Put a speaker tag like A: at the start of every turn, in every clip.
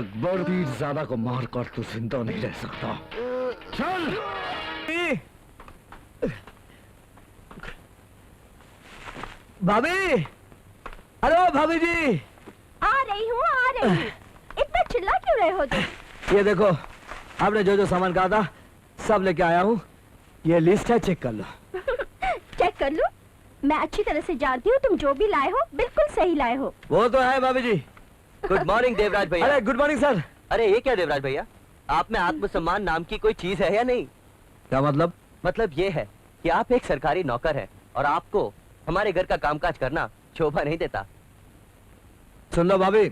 A: अकबर पीरजादा को मारकर तू जिंदा नहीं रह सकता। चल।
B: भाभी, हेलो भाभी जी।
C: आ रही हूँ। इतना चिल्ला क्यों रहे हो तुम?
B: ये देखो, आपने जो जो सामान कहा था सब लेके आया हूँ। ये लिस्ट है, चेक कर लो।
C: चेक कर लो? मैं अच्छी तरह से जानती हूँ तुम जो भी लाए हो बिल्कुल सही लाए हो।
B: वो तो है भाभी जी।
D: गुड मॉर्निंग देवराज भैया।
B: अरे गुड मॉर्निंग सर।
D: अरे ये क्या देवराज भैया, आप में आत्मसम्मान नाम की कोई चीज है या नहीं?
B: क्या मतलब?
D: मतलब ये है कि आप एक सरकारी नौकर हैं और आपको हमारे घर का कामकाज करना शोभा नहीं देता।
B: सुन लो भाभी,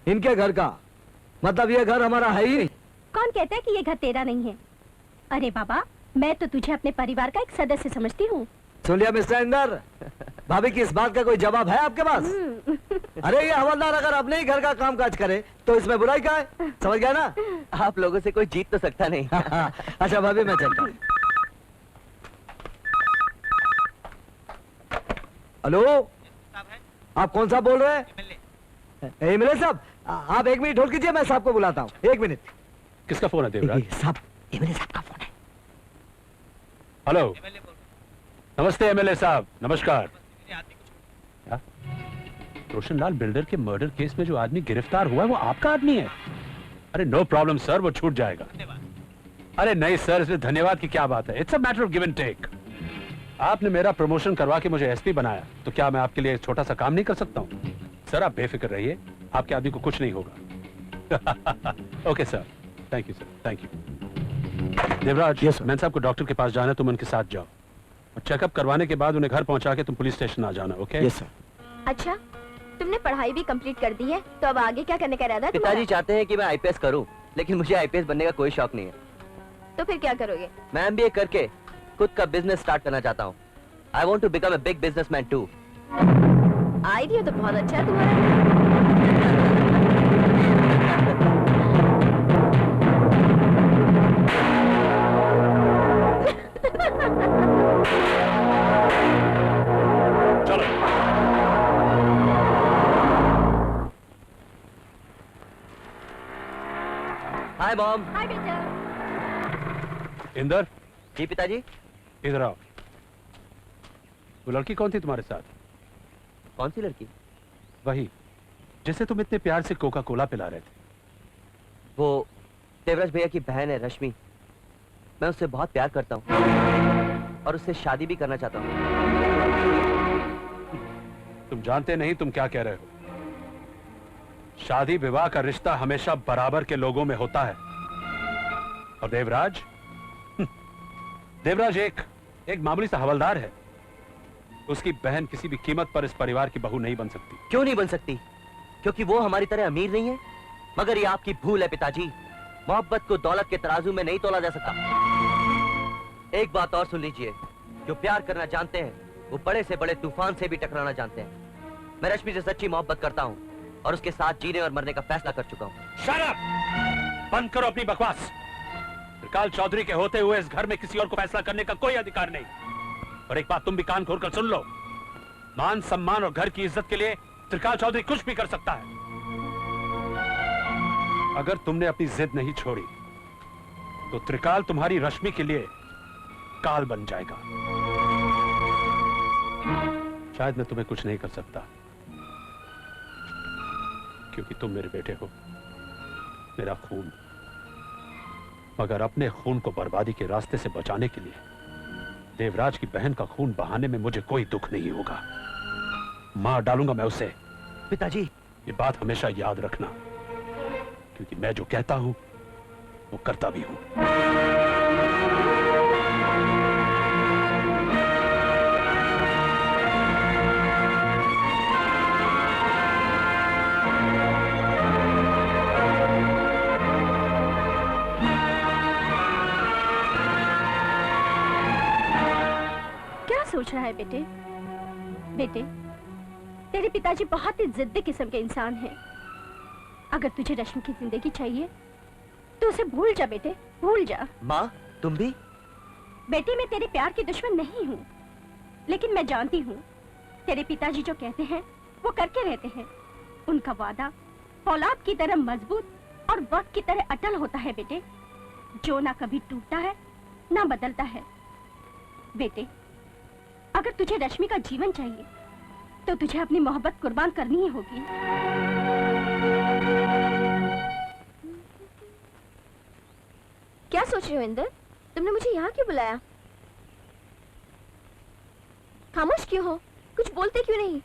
B: इनके घर का मतलब ये घर हमारा है ही नहीं।
C: कौन कहता है कि ये घर तेरा नहीं है? अरे बाबा, मैं तो तुझे अपने परिवार का एक सदस्य समझती हूँ।
B: सुन लिया मिस्टर इंदर, भाभी की इस बात का कोई जवाब है आपके पास? अरे ये हवलदार अगर अपने ही घर का कामकाज करे तो इसमें बुराई क्या है? समझ गया ना?
D: आप लोगों से कोई जीत तो सकता नहीं।
B: अच्छा भाभी, मैं चलता हूँ। हेलो, आप कौन सा बोल रहे हैं? एमएलए साहब, आप 1 मिनट होल्ड कीजिए, मैं साहब को बुलाता हूँ। 1 मिनट।
E: किसका फोन है देवराज?
B: साहब, एमएलए साहब का फोन है।
E: हेलो, नमस्ते एमएलए साहब, नमस्कार। रोशनलाल बिल्डर के मर्डर केस में जो आदमी गिरफ्तार हुआ है वो आपका आदमी है? अरे नो प्रॉब्लम सर, वो छूट जाएगा। अरे नहीं सर, इसमें धन्यवाद की क्या बात है। It's a matter of give and take. आपने मेरा प्रमोशन करवा के मुझे एसपी बनाया, तो क्या मैं आपके लिए एक छोटा सा काम नहीं कर सकता हूँ? सर आप बेफिक्र रहिए, आपके आदमी को कुछ नहीं होगा। Okay sir, thank you sir, thank you. Devraj, man साहब को डॉक्टर के पास जाना है, तुम उनके साथ जाओ और चेकअप करवाने के बाद उन्हें घर पहुंचा के तुम पुलिस स्टेशन आ जाना। ओके?
B: Yes sir.
C: अच्छा, तुमने पढ़ाई भी कंप्लीट कर दी है, तो अब आगे क्या करने का इरादा है
D: पिताजी चाहते हैं कि मैं आईपीएस करूं, लेकिन मुझे आईपीएस बनने का कोई शौक नहीं है।
C: तो फिर क्या करोगे?
D: मैं एमबीए करके खुद का बिजनेस स्टार्ट करना चाहता हूं। I want to become a big businessman too.
C: Idea तो बहुत अच्छा है तुम्हारा।
D: Hi mom.
C: हाय बेटा।
E: इंदर,
D: जी पिताजी।
E: इधर आओ। वो लड़की कौन थी तुम्हारे साथ?
D: कौन सी लड़की?
E: वही जिसे तुम इतने प्यार से कोका कोला पिला रहे थे।
D: वो देवराज भैया की बहन है रश्मि। मैं उससे बहुत प्यार करता हूँ और उससे शादी भी करना चाहता हूँ।
E: तुम जानते नहीं तुम क्या कह रहे हो। शादी विवाह का रिश्ता हमेशा बराबर के लोगों में होता है। और देवराज देवराज एक मामूली सा हवलदार है। उसकी बहन किसी भी कीमत पर इस परिवार की बहू नहीं बन सकती।
D: क्यों नहीं बन सकती? क्योंकि वो हमारी तरह अमीर नहीं है। मगर ये आपकी भूल है पिताजी। मोहब्बत को दौलत के तराजू में नहीं तोला जा सकता। एक बात और सुन लीजिए, जो प्यार करना जानते हैं वो बड़े से बड़े तूफान से भी टकराना जानते हैं। मैं रश्मि से सच्ची मोहब्बत करता हूँ और उसके साथ जीने और मरने का फैसला कर चुका हूँ।
E: Shut up! बंद करो अपनी बकवास। त्रिकाल चौधरी के होते हुए इस घर में किसी और को फैसला करने का कोई अधिकार नहीं। और एक बात तुम भी कान खोलकर सुन लो, मान सम्मान और घर की इज्जत के लिए त्रिकाल चौधरी कुछ भी कर सकता है। अगर तुमने अपनी जिद नहीं छोड़ी तो त्रिकाल तुम्हारी रश्मि के लिए काल बन जाएगा। शायद मैं तुम्हें कुछ नहीं कर सकता क्योंकि तुम मेरे बेटे हो, मेरा खून, मगर अपने खून को बर्बादी के रास्ते से बचाने के लिए देवराज की बहन का खून बहाने में मुझे कोई दुख नहीं होगा। मार डालूंगा मैं उसे।
D: पिताजी,
E: ये बात हमेशा याद रखना, क्योंकि मैं जो कहता हूं वो करता भी हूं।
C: क्या सोच रहा है बेटे? बेटे, तेरे पिताजी बहुत ही जिद्दी किस्म के इंसान हैं। अगर तुझे रश्मि की जिंदगी चाहिए तो उसे भूल जा बेटे, भूल जा।
D: माँ, तुम भी?
C: बेटे, मैं तेरे प्यार की दुश्मन नहीं हूँ, लेकिन मैं जानती हूँ तेरे पिताजी जो कहते हैं वो करके रहते हैं। उनका वादा औलाद की तरह मजबूत और वक्त की तरह अटल होता है बेटे, जो ना कभी टूटता है ना बदलता है। बेटे, अगर तुझे रश्मि का जीवन चाहिए तो तुझे अपनी मोहब्बत कुर्बान करनी ही होगी।
F: क्या सोच रहे हो इंदर? तुमने मुझे यहाँ क्यों बुलाया? खामोश क्यों हो? कुछ बोलते क्यों नहीं?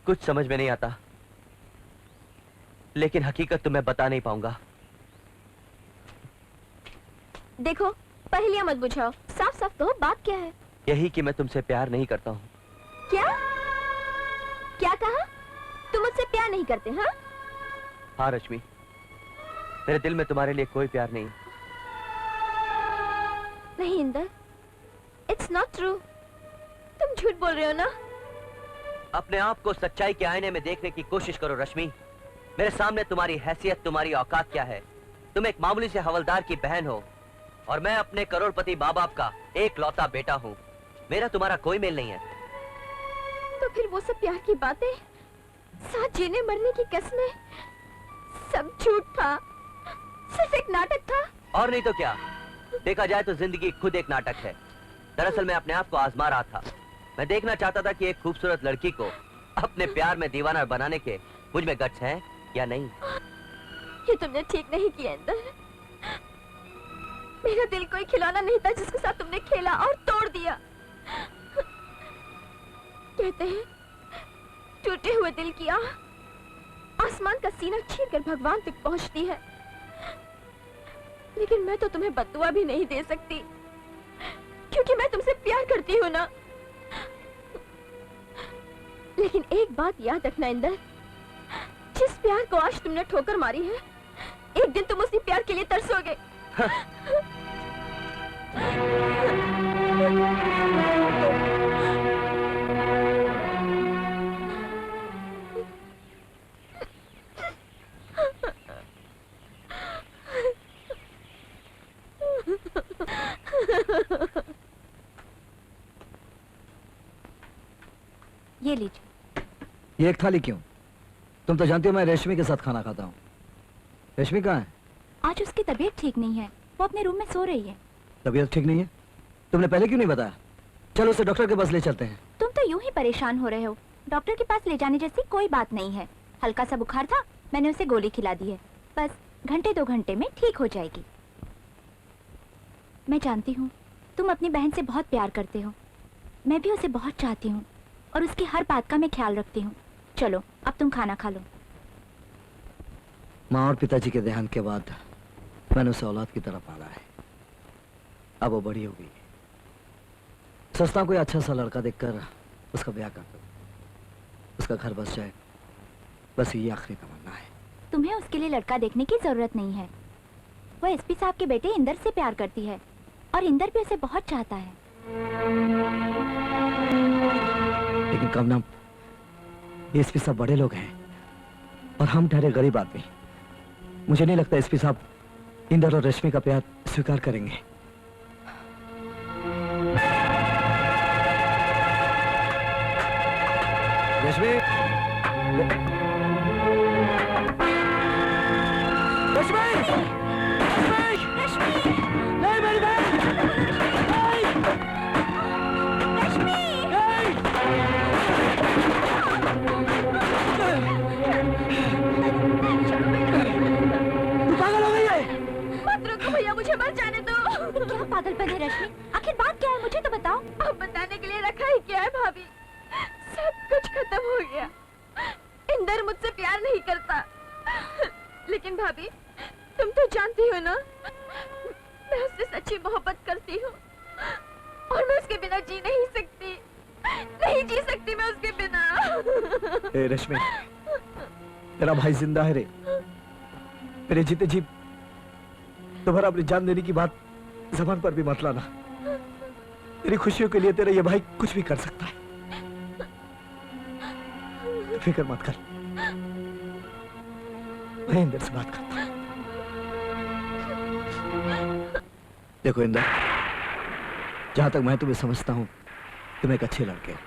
D: कुछ समझ में नहीं आता, लेकिन हकीकत तो मैं बता नहीं पाऊंगा।
F: देखो, पहेलियां मत बुझाओ, साफ साफ कहो बात क्या है?
D: यही कि मैं तुमसे प्यार नहीं करता हूँ।
F: क्या? क्या कहा? तुम मुझसे प्यार नहीं करते? हाँ?
D: हाँ रश्मि, मेरे दिल में तुम्हारे लिए कोई प्यार नहीं।
F: नहीं इंदर, इट्स नॉट ट्रू। तुम झूठ बोल रहे हो ना?
D: अपने आप को सच्चाई के आईने में देखने की कोशिश करो रश्मि। मेरे सामने तुम्हारी हैसियत, तुम्हारी औकात क्या है? तुम एक मामूली से हवलदार की बहन हो और मैं अपने करोड़पति माँ बाप का एक लौता बेटा हूँ। मेरा तुम्हारा कोई मेल नहीं है।
F: तो फिर वो सब प्यार की बातें, साथ जीने मरने की कस्में, सब झूठ था, सिर्फ एक नाटक था।
D: और नहीं तो क्या? देखा जाए तो जिंदगी खुद एक नाटक है। दरअसल मैं अपने आप को आजमा रहा था। मैं देखना चाहता था कि एक खूबसूरत लड़की को अपने प्यार में दीवाना बनाने के मुझ में गट्स हैं या नहीं।
F: ये तुमने ठीक नहीं किया इंदर। मेरा दिल कोई खिलौना नहीं था जिसके साथ तुमने खेला और तोड़ दिया। कहते हैं टूटे हुए दिल की आह आसमान का सीना चीरकर भगवान तक पहुंचती है, लेकिन मैं तो तुम्हें बद्दुआ भी नहीं दे सकती, क्योंकि मैं तुमसे प्यार करती हूँ ना। लेकिन एक बात याद रखना इंदर, जिस प्यार को आज तुमने ठोकर मारी है, एक दिन तुम उसी प्यार के लिए तरसोगे।
C: ये लीजिए।
B: ये एक थाली क्यों? तुम तो जानती हो मैं रेशमी के साथ खाना खाता हूँ। रेशमी कहाँ है?
C: आज उसकी तबीयत ठीक नहीं है, वो अपने रूम में सो रही है।
B: तबीयत ठीक नहीं है? तुमने पहले क्यों नहीं बताया? चलो उसे डॉक्टर के पास ले चलते हैं।
C: तुम तो यूं ही परेशान हो रहे हो। डॉक्टर के पास ले जाने जैसी कोई बात नहीं है। हल्का सा बुखार था, मैंने उसे गोली खिला दी है, बस घंटे 2 घंटे में ठीक हो जाएगी। मैं जानती हूँ तुम अपनी बहन से बहुत प्यार करते हो, मैं भी उसे बहुत चाहती हूँ और उसकी हर बात का मैं ख्याल रखती हूँ। चलो अब तुम खाना खा लो।
B: माँ और पिताजी के देहांत के बाद मैंने उसे औलाद की तरह पाला है। अब वो बड़ी हो गई। सोचता हूँ कोई अच्छा सा लड़का देखकर उसका ब्याह कर दो, उसका घर बस जाए, बस ये आखिरी तमन्ना है।
C: तुम्हें उसके लिए लड़का देखने की जरूरत नहीं है। वो एसपी साहब के बेटे इंदर से प्यार करती है और इंदर भी उसे बहुत चाहता है।
B: लेकिन कम नाम एसपी साहब बड़े लोग हैं और हम ठहरे गरीब आदमी। मुझे नहीं लगता एसपी साहब इंदर और रश्मि का प्यार स्वीकार करेंगे। रश्मि, नहीं मेरी बहन,
C: रश्मि, आखिर बात क्या है, मुझे तो बताओ।
F: अब बताने के लिए रखा ही क्या है भाभी, सब कुछ खत्म हो गया। इंदर मुझसे प्यार नहीं करता, लेकिन भाभी तुम तो जानती हो ना, मैं उससे सच्ची मोहब्बत करती हूँ और मैं उसके बिना जी नहीं सकती, नहीं जी सकती मैं उसके बिना।
B: ए रश्मि, तेरा भाई जिंदा है रे। मेरे जीते जी तुम्हारा अपनी जान देने की बात जबान पर भी मत लाना। तेरी खुशियों के लिए तेरा ये भाई कुछ भी कर सकता है, फिक्र मत कर, मैं इंदर से बात करता हूं। देखो इंदर, जहां तक मैं तुम्हें समझता हूं तुम एक अच्छे लड़के हो,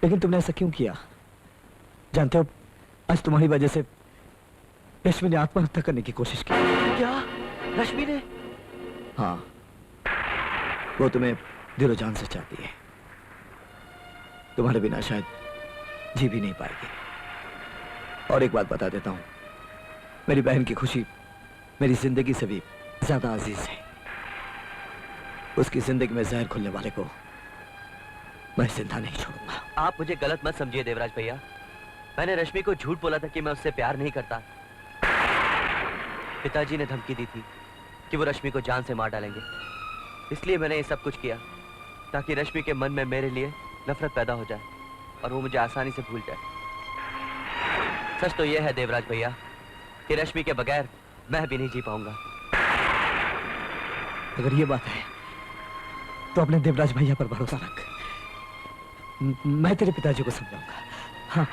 B: लेकिन तुमने ऐसा क्यों किया? जानते हो, आज तुम्हारी वजह से रश्मि ने आत्महत्या करने की कोशिश की।
D: क्या रश्मि ने?
B: हाँ, वो तुम्हें दिलो जान से चाहती है, तुम्हारे बिना शायद जी भी नहीं पाएगी। और एक बात बता देता हूं, मेरी बहन की खुशी मेरी जिंदगी से भी ज्यादा अजीज है। उसकी जिंदगी में जहर खुलने वाले को मैं जिंदा नहीं छोड़ूंगा।
D: आप मुझे गलत मत समझिए देवराज भैया, मैंने रश्मि को झूठ बोला था कि मैं उससे प्यार नहीं करता। पिताजी ने धमकी दी थी कि वो रश्मि को जान से मार डालेंगे, इसलिए मैंने ये सब कुछ किया ताकि रश्मि के मन में मेरे लिए नफरत पैदा हो जाए और वो मुझे आसानी से भूल जाए। सच तो यह है देवराज भैया कि रश्मि के बगैर मैं भी नहीं जी पाऊंगा।
B: अगर ये बात है तो अपने देवराज भैया पर भरोसा रख, मैं तेरे पिताजी को समझाऊंगा। हाँ।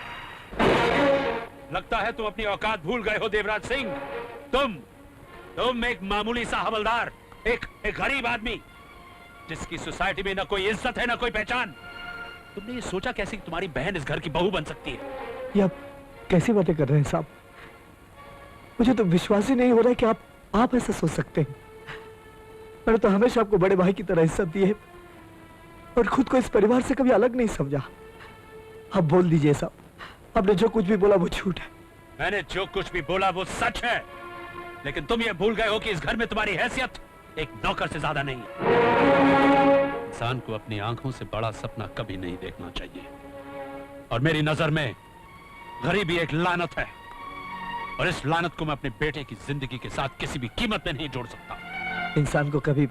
E: लगता है तुम अपनी औकात भूल गए हो देवराज सिंह। तुम एक मामूली सा हवलदार, एक गरीब आदमी जिसकी सोसाइटी में न कोई इज्जत है न कोई पहचान। तुमने ये सोचा कैसे कि तुम्हारी बहन इस घर की बहू बन सकती है?
B: ये आप कैसी बातें कर रहे हैं साहब? मुझे तो विश्वास ही नहीं हो रहा है कि आप ऐसा सोच सकते हैं। मैंने तो हमेशा आपको बड़े भाई की तरह इज्जत दी है और खुद को इस परिवार से कभी अलग नहीं समझा। आप बोल दीजिए साहब, आपने जो कुछ भी बोला वो झूठ है।
E: मैंने जो कुछ भी बोला वो सच है, लेकिन तुम ये भूल गए हो कि इस घर में तुम्हारी हैसियत एक नौकर से ज्यादा नहीं है। इंसान को अपनी आंखों से बड़ा सपना कभी नहीं देखना चाहिए, और मेरी नजर में गरीबी एक लानत है, और इस लानत को मैं अपने बेटे की जिंदगी के साथ किसी भी कीमत में नहीं जोड़ सकता।
B: इंसान को कभी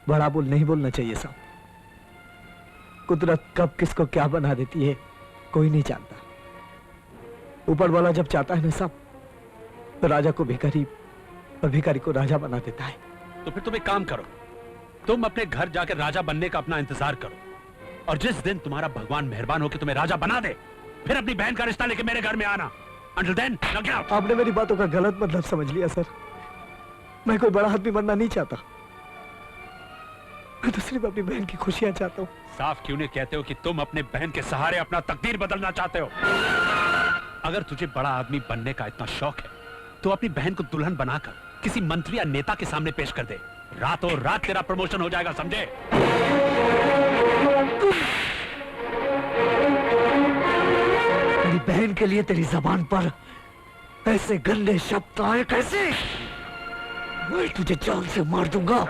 B: बड़ा बोल नहीं बोलना चाहिए साहब। कुदरत कब किसको क्या बना देती है कोई नहीं जानता। ऊपर वाला जब चाहता है ना साहब, तो राजा को भिखारी और भिखारी को राजा बना देता है।
E: तो फिर तुम एक काम करो, तुम अपने घर जाकर राजा बनने का अपना इंतजार करो, और जिस दिन तुम्हारा भगवान मेहरबान हो कि तुम्हें राजा बना दे, फिर अपनी बहन का रिश्ता लेके मेरे घर में आना। Until then, now get out.
B: आपने मेरी बातों का गलत मतलब समझ लिया सर। मैं कोई बड़ा आदमी बनना नहीं चाहता, मैं तो सिर्फ अपनी बहन की खुशियां चाहता हूँ।
E: साफ क्यों नहीं कहते हो कि तुम अपने बहन के सहारे अपना तकदीर बदलना चाहते हो? अगर तुझे बड़ा आदमी बनने का इतना शौक है तो अपनी बहन को दुल्हन बनाकर किसी मंत्री या नेता के सामने पेश कर दे। रातों रात तेरा प्रमोशन हो जाएगा, समझे?
B: मेरी बहन के लिए तेरी जबान पर ऐसे गंदे शब्द आए कैसे? मैं तुझे जान से मार दूंगा।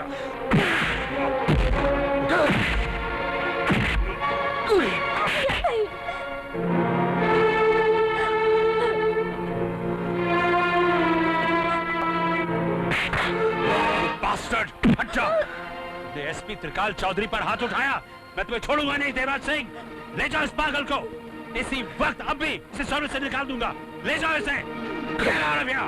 E: बास्टर्ड, हट जा। तुमने एसपी त्रिकाल चौधरी पर हाथ उठाया, मैं तुम्हें छोड़ूंगा नहीं देवराज सिंह। ले जाओ इस पागल को, इसी वक्त अब भी इसे सर्विस से निकाल दूंगा। ले जाओ इसे। Get out of here!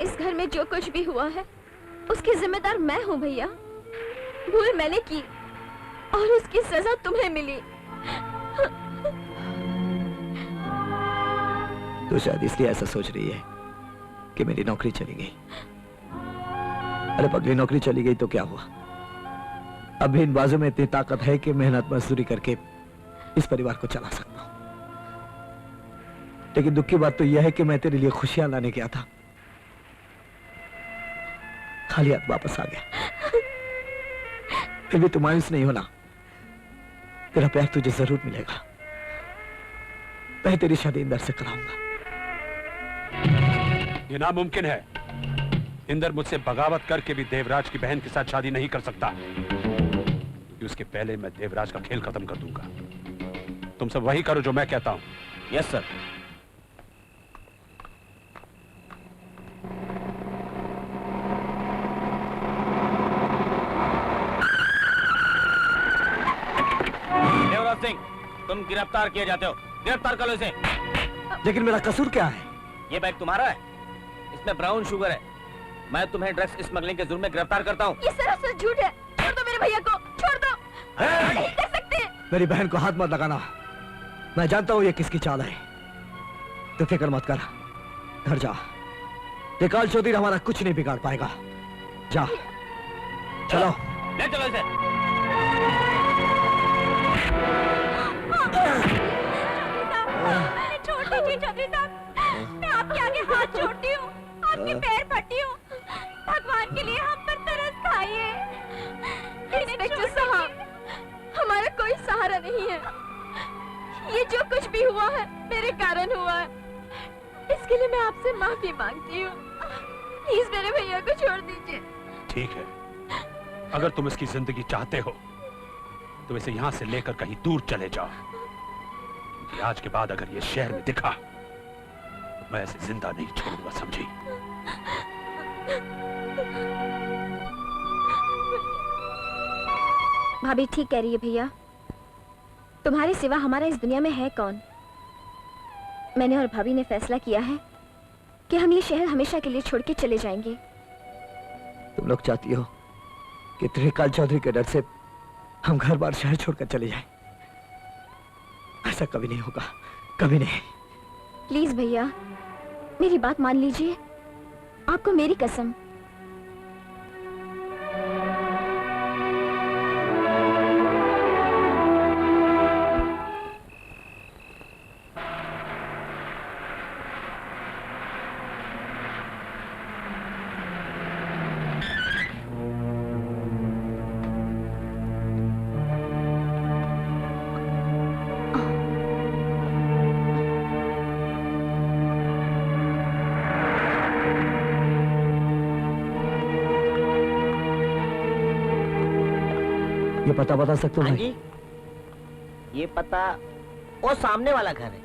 F: इस घर में जो कुछ भी हुआ है उसकी जिम्मेदार मैं हूँ भैया। भूल मैंने की और उसकी सजा तुम्हें मिली।
B: तो शायद इसलिए ऐसा सोच रही है कि मेरी नौकरी चली गई। अरे पगली, नौकरी चली गई तो क्या हुआ? अब भी इन बाजू में इतनी ताकत है कि मेहनत मजदूरी करके इस परिवार को चला सकता हूं। लेकिन दुख की बात तो यह है कि मैं तेरे लिए खुशियां लाने गया था, खाली हाथ वापस आ गया। फिर भी तू मायूस नहीं होना, तेरा प्यार तुझे जरूर मिलेगा। मैं तेरी शादी इंदर से कराऊंगा।
E: ये नामुमकिन है। इंदर मुझसे बगावत करके भी देवराज की बहन के साथ शादी नहीं कर सकता, क्योंकि उसके पहले मैं देवराज का खेल खत्म कर दूंगा। तुम सब वही करो जो मैं कहता हूं।
D: Yes sir. देवराज सिंह, तुम गिरफ्तार किए जाते हो। गिरफ्तार करो इसे।
B: लेकिन मेरा कसूर क्या है?
D: ये बैग तुम्हारा है, इसमें ब्राउन शुगर है। मैं तुम्हें ड्रग्स स्मगलिंग के जुर्म में गिरफ्तार करता हूँ।
F: ये सरासर झूठ है। छोड़ दो मेरे भैया को, छोड़ दो। नहीं कर सकते।
B: मेरी बहन को हाथ मत लगाना। मैं जानता हूं ये किसकी चाल है। तो फिक्र मत कर, घर जा। निकाल चौधरी हमारा कुछ नहीं बिगाड़ पाएगा। जा, चलो।
D: ले चलो इसे।
C: छोड़ दीजिए चौधरी साहब, मैं आपके आगे हाथ जोड़ती हूँ, आपके पैर फटती हूँ। भगवान के लिए हम पर तरस खाइए।
F: इंस्पेक्टर साहब, हमारा कोई सहारा नहीं है। ये जो कुछ भी हुआ है मेरे कारण हुआ है। इसके लिए मैं आपसे माफी मांगती हूँ। प्लीज मेरे भैया को छोड़ दीजिए।
E: ठीक है, अगर तुम इसकी जिंदगी चाहते हो तो इसे यहां से लेकर कहीं दूर चले जाओ, क्योंकि आज के बाद अगर ये शहर में दिखा तो मैं इसे जिंदा नहीं छोड़ूंगा, समझी?
F: भाभी ठीक कह रही है भैया। तुम्हारे सिवा हमारा इस दुनिया में है कौन? मैंने और भाभी ने फैसला किया है कि हम ये शहर हमेशा के लिए छोड़ के चले जाएंगे।
B: तुम लोग चाहती हो कि त्रिकाल चौधरी के डर से हम घर बार शहर छोड़कर चले जाएं? ऐसा कभी नहीं होगा, कभी नहीं।
F: प्लीज भैया, मेरी बात मान लीजिए। आपको मेरी कसम।
B: ये पता बता सकते हो
D: हाँ
B: भाई?
D: जी, ये पता वो सामने वाला घर है।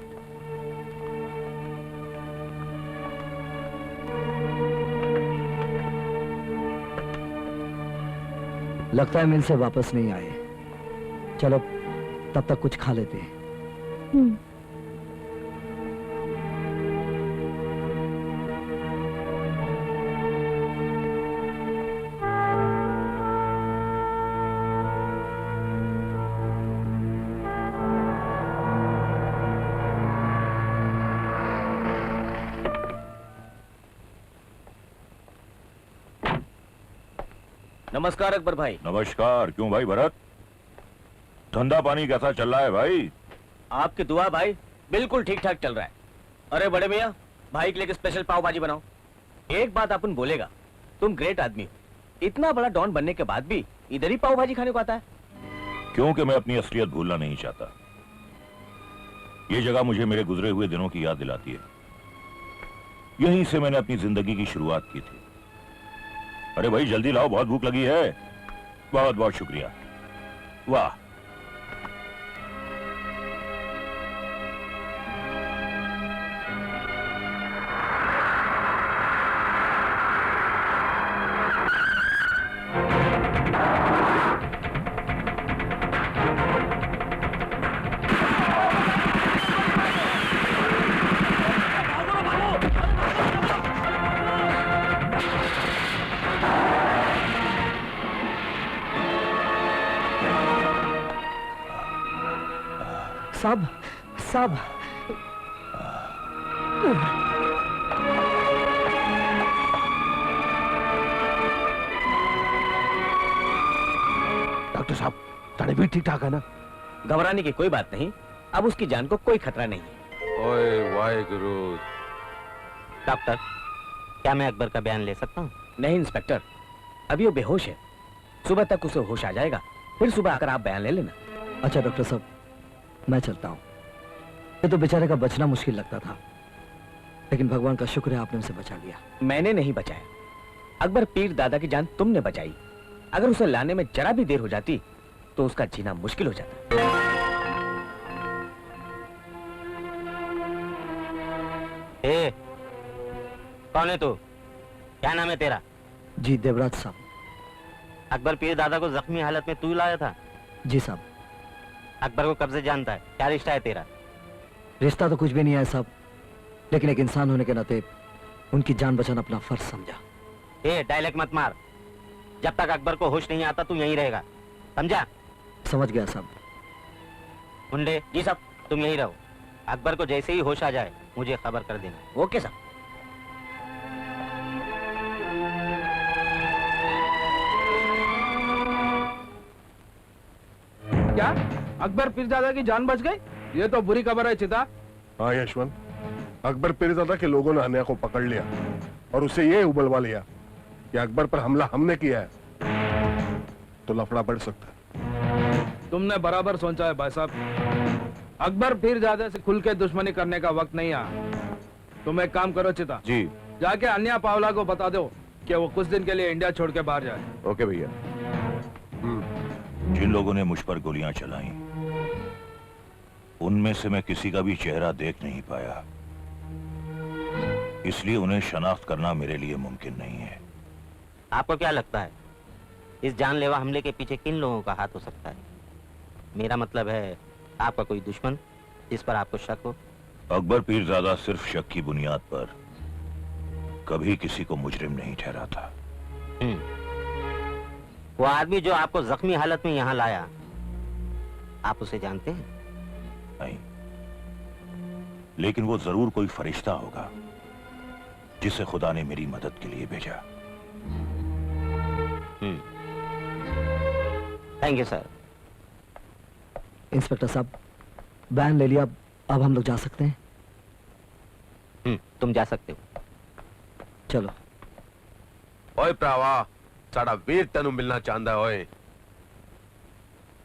B: लगता है मिल से वापस नहीं आए। चलो तब तक कुछ खा लेते हैं।
D: नमस्कार अकबर भाई।
G: नमस्कार। क्यों भाई भरत, धंधा पानी कैसा चल रहा है भाई?
D: आपकी दुआ भाई बिल्कुल ठीक ठाक चल रहा है। अरे बड़े मियाँ, भाई के लिए स्पेशल पाव भाजी बनाओ। एक बात अपन बोलेगा, तुम ग्रेट आदमी हो। इतना बड़ा डॉन बनने के बाद भी इधर ही पाव भाजी खाने को आता है।
G: क्योंकि मैं अपनी असलियत भूलना नहीं चाहता। ये जगह मुझे मेरे गुजरे हुए दिनों की याद दिलाती है। यहीं से मैंने अपनी जिंदगी की शुरुआत की थी। अरे भाई जल्दी लाओ, बहुत भूख लगी है। बहुत बहुत शुक्रिया। वाह,
B: साहब, साहब,
A: डॉक्टर साहब, तड़े भी ठीक ठाक है ना?
H: घबराने की कोई बात नहीं, अब उसकी जान को कोई खतरा नहीं है।
I: ओए वाहेगुरु।
H: डॉक्टर, क्या मैं अकबर का बयान ले सकता हूँ? नहीं इंस्पेक्टर, अभी वो बेहोश है, सुबह तक उसे होश आ जाएगा, फिर सुबह आकर आप बयान ले लेना।
B: अच्छा डॉक्टर साहब, मैं चलता हूँ। ये तो बेचारे का बचना मुश्किल लगता था, लेकिन भगवान का शुक्र है आपने उसे बचा लिया।
H: मैंने नहीं बचाया, अकबर पीर दादा की जान तुमने बचाई। अगर उसे लाने में जरा भी देर हो जाती तो उसका जीना मुश्किल हो जाता। ए, कौन है तू? क्या नाम है तेरा?
B: जी देवराज साहब।
H: अकबर पीर दादा को जख्मी हालत में तू लाया था?
B: जी साहब।
H: अकबर को कब से जानता है? क्या रिश्ता है तेरा?
B: रिश्ता तो कुछ भी नहीं है साहब, लेकिन एक इंसान होने के नाते उनकी जान बचाना अपना फर्ज समझा।
H: ए, डायलॉग मत मार। जब तक अकबर को होश नहीं आता तू यहीं रहेगा, समझा?
B: समझ गया साहब।
H: मुंडे जी साहब, तुम यहीं रहो। अकबर को जैसे ही होश आ जाए मुझे खबर कर देना। ओके साहब।
J: क्या अकबर पीरजादा की जान बच गई? ये तो बुरी खबर है चिता।
I: हाँ यशवंत, अकबर पीरजादा के लोगों ने हन्या को पकड़ लिया और उसे ये उबलवा लिया कि अकबर पर हमला हमने किया है, तो लफड़ा बढ़ सकता है।
J: तुमने बराबर सोचा है भाई साहब। अकबर पीरजादा से खुल के दुश्मनी करने का वक्त नहीं आया। तुम एक काम करो चिता
I: जी।
J: जाके अन्या पावला को बता दो कि वो कुछ दिन के लिए इंडिया छोड़ के बाहर जाए।
I: ओके भैया।
G: जिन लोगों ने मुझ पर गोलियां चलाई, उनमें से मैं किसी का भी चेहरा देख नहीं पाया, इसलिए उन्हें शनाख्त करना मेरे लिए मुमकिन नहीं है।
H: आपको क्या लगता है इस जानलेवा हमले के पीछे किन लोगों का हाथ हो सकता है? मेरा मतलब है आपका कोई दुश्मन जिस पर आपको शक हो।
G: अकबर पीरजादा सिर्फ शक की बुनियाद पर कभी किसी को मुजरिम नहीं ठहराता।
H: वो आदमी जो आपको जख्मी हालत में यहाँ लाया, आप उसे जानते हैं?
G: नहीं, लेकिन वो जरूर कोई फरिश्ता होगा जिसे खुदा ने मेरी मदद के लिए भेजा।
H: Thank you sir.
B: इंस्पेक्टर साहब, बयान ले लिया, अब हम लोग जा सकते हैं?
H: तुम जा सकते हो।
B: चलो।
I: ओए प्रावा, साड़ा वीर तेनू मिलना चाहता है।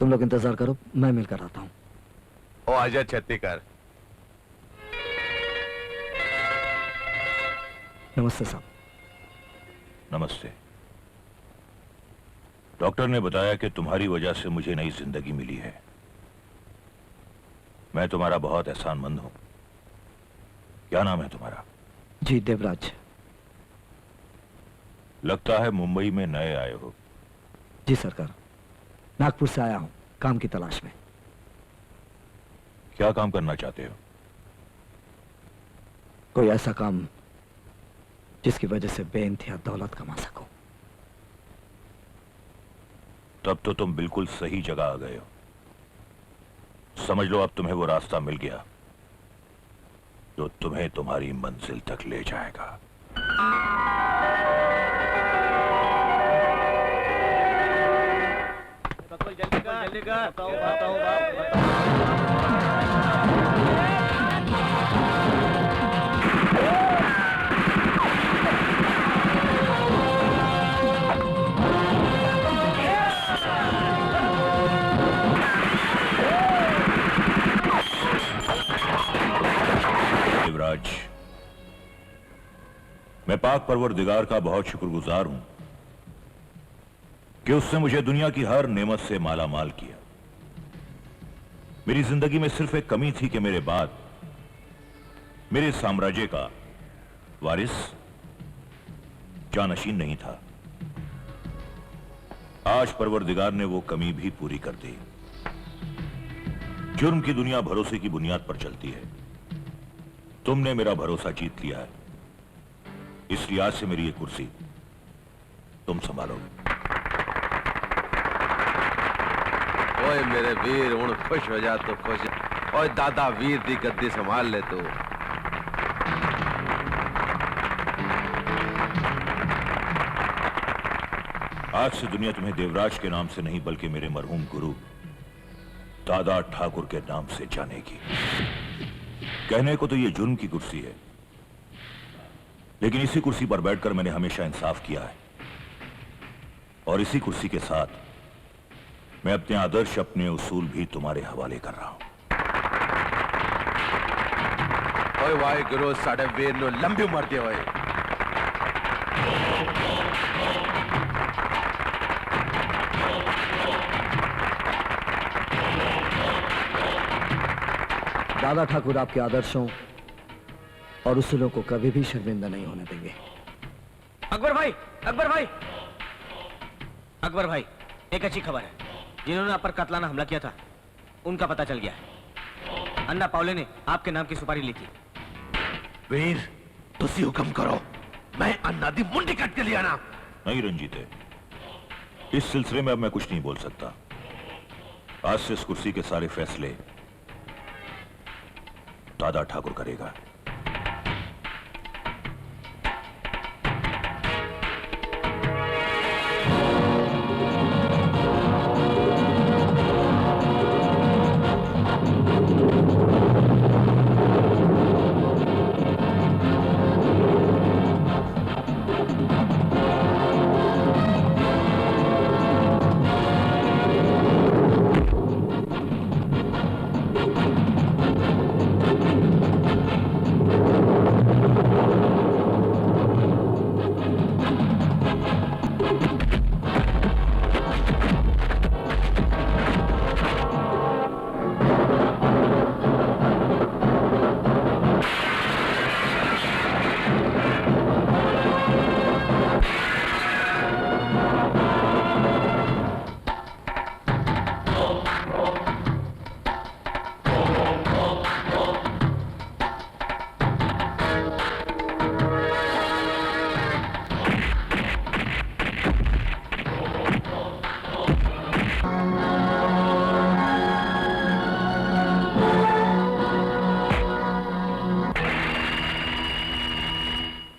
B: तुम लोग इंतजार करो, मैं मिलकर आता हूँ।
I: ओ आजा छत्ती कर।
B: नमस्ते साहब।
G: नमस्ते। डॉक्टर ने बताया कि तुम्हारी वजह से मुझे नई जिंदगी मिली है। मैं तुम्हारा बहुत एहसानमंद हूं। क्या नाम है तुम्हारा?
B: जी देवराज।
G: लगता है मुंबई में नए आए हो।
B: जी सरकार, नागपुर से आया हूं काम की तलाश में।
G: क्या काम करना चाहते हो?
B: कोई ऐसा काम जिसकी वजह से बेइंतहा दौलत कमा सकूं।
G: तब तो तुम बिल्कुल सही जगह आ गए हो। समझ लो अब तुम्हें वो रास्ता मिल गया जो तुम्हें तुम्हारी मंजिल तक ले जाएगा।
H: जल्दी कर, बताओ।
G: देवराज, मैं पाक परवरदिगार का बहुत शुक्रगुजार हूं कि उसने मुझे दुनिया की हर नेमत से माला माल किया। मेरी जिंदगी में सिर्फ एक कमी थी कि मेरे बाद मेरे साम्राज्य का वारिस जानशीन नहीं था। आज परवरदिगार ने वो कमी भी पूरी कर दी। जुर्म की दुनिया भरोसे की बुनियाद पर चलती है। तुमने मेरा भरोसा जीत लिया है, इसलिए आज से मेरी ये कुर्सी तुम संभालोगे।
I: ओए मेरे वीर, हुण खुश हो जा तो खुश। ओए दादा वीर दी गद्दी संभाल ले तू।
G: आज से दुनिया तुम्हें देवराज के नाम से नहीं बल्कि मेरे मरहूम गुरु दादा ठाकुर के नाम से जानेगी। कहने को तो ये जुर्म की कुर्सी है, लेकिन इसी कुर्सी पर बैठकर मैंने हमेशा इंसाफ किया है, और इसी कुर्सी के साथ मैं अपने आदर्श, अपने उसूल भी तुम्हारे हवाले कर रहा हूं।
K: ओए वाहे गुरु साढ़े वीर नो लंबी उम्र दे ओए।
B: दादा ठाकुर आपके आदर्शों और उसूलों को कभी भी शर्मिंदा नहीं होने देंगे।
H: अकबर भाई, अकबर भाई, अकबर भाई, एक अच्छी खबर है। जिन्होंने आप पर कातलाना हमला किया था, उनका पता चल गया है। अन्ना पावले ने आपके नाम की सुपारी ली थी।
K: वीर, तुसी हुक्म करो, मैं अन्ना दी मुंडी काट के लिया ना।
G: नहीं रंजीते, इस सिलसिले में अब मैं कुछ नहीं बोल सकता। आज से इस कुर्सी के सारे फैसले दादा ठाकुर करेगा।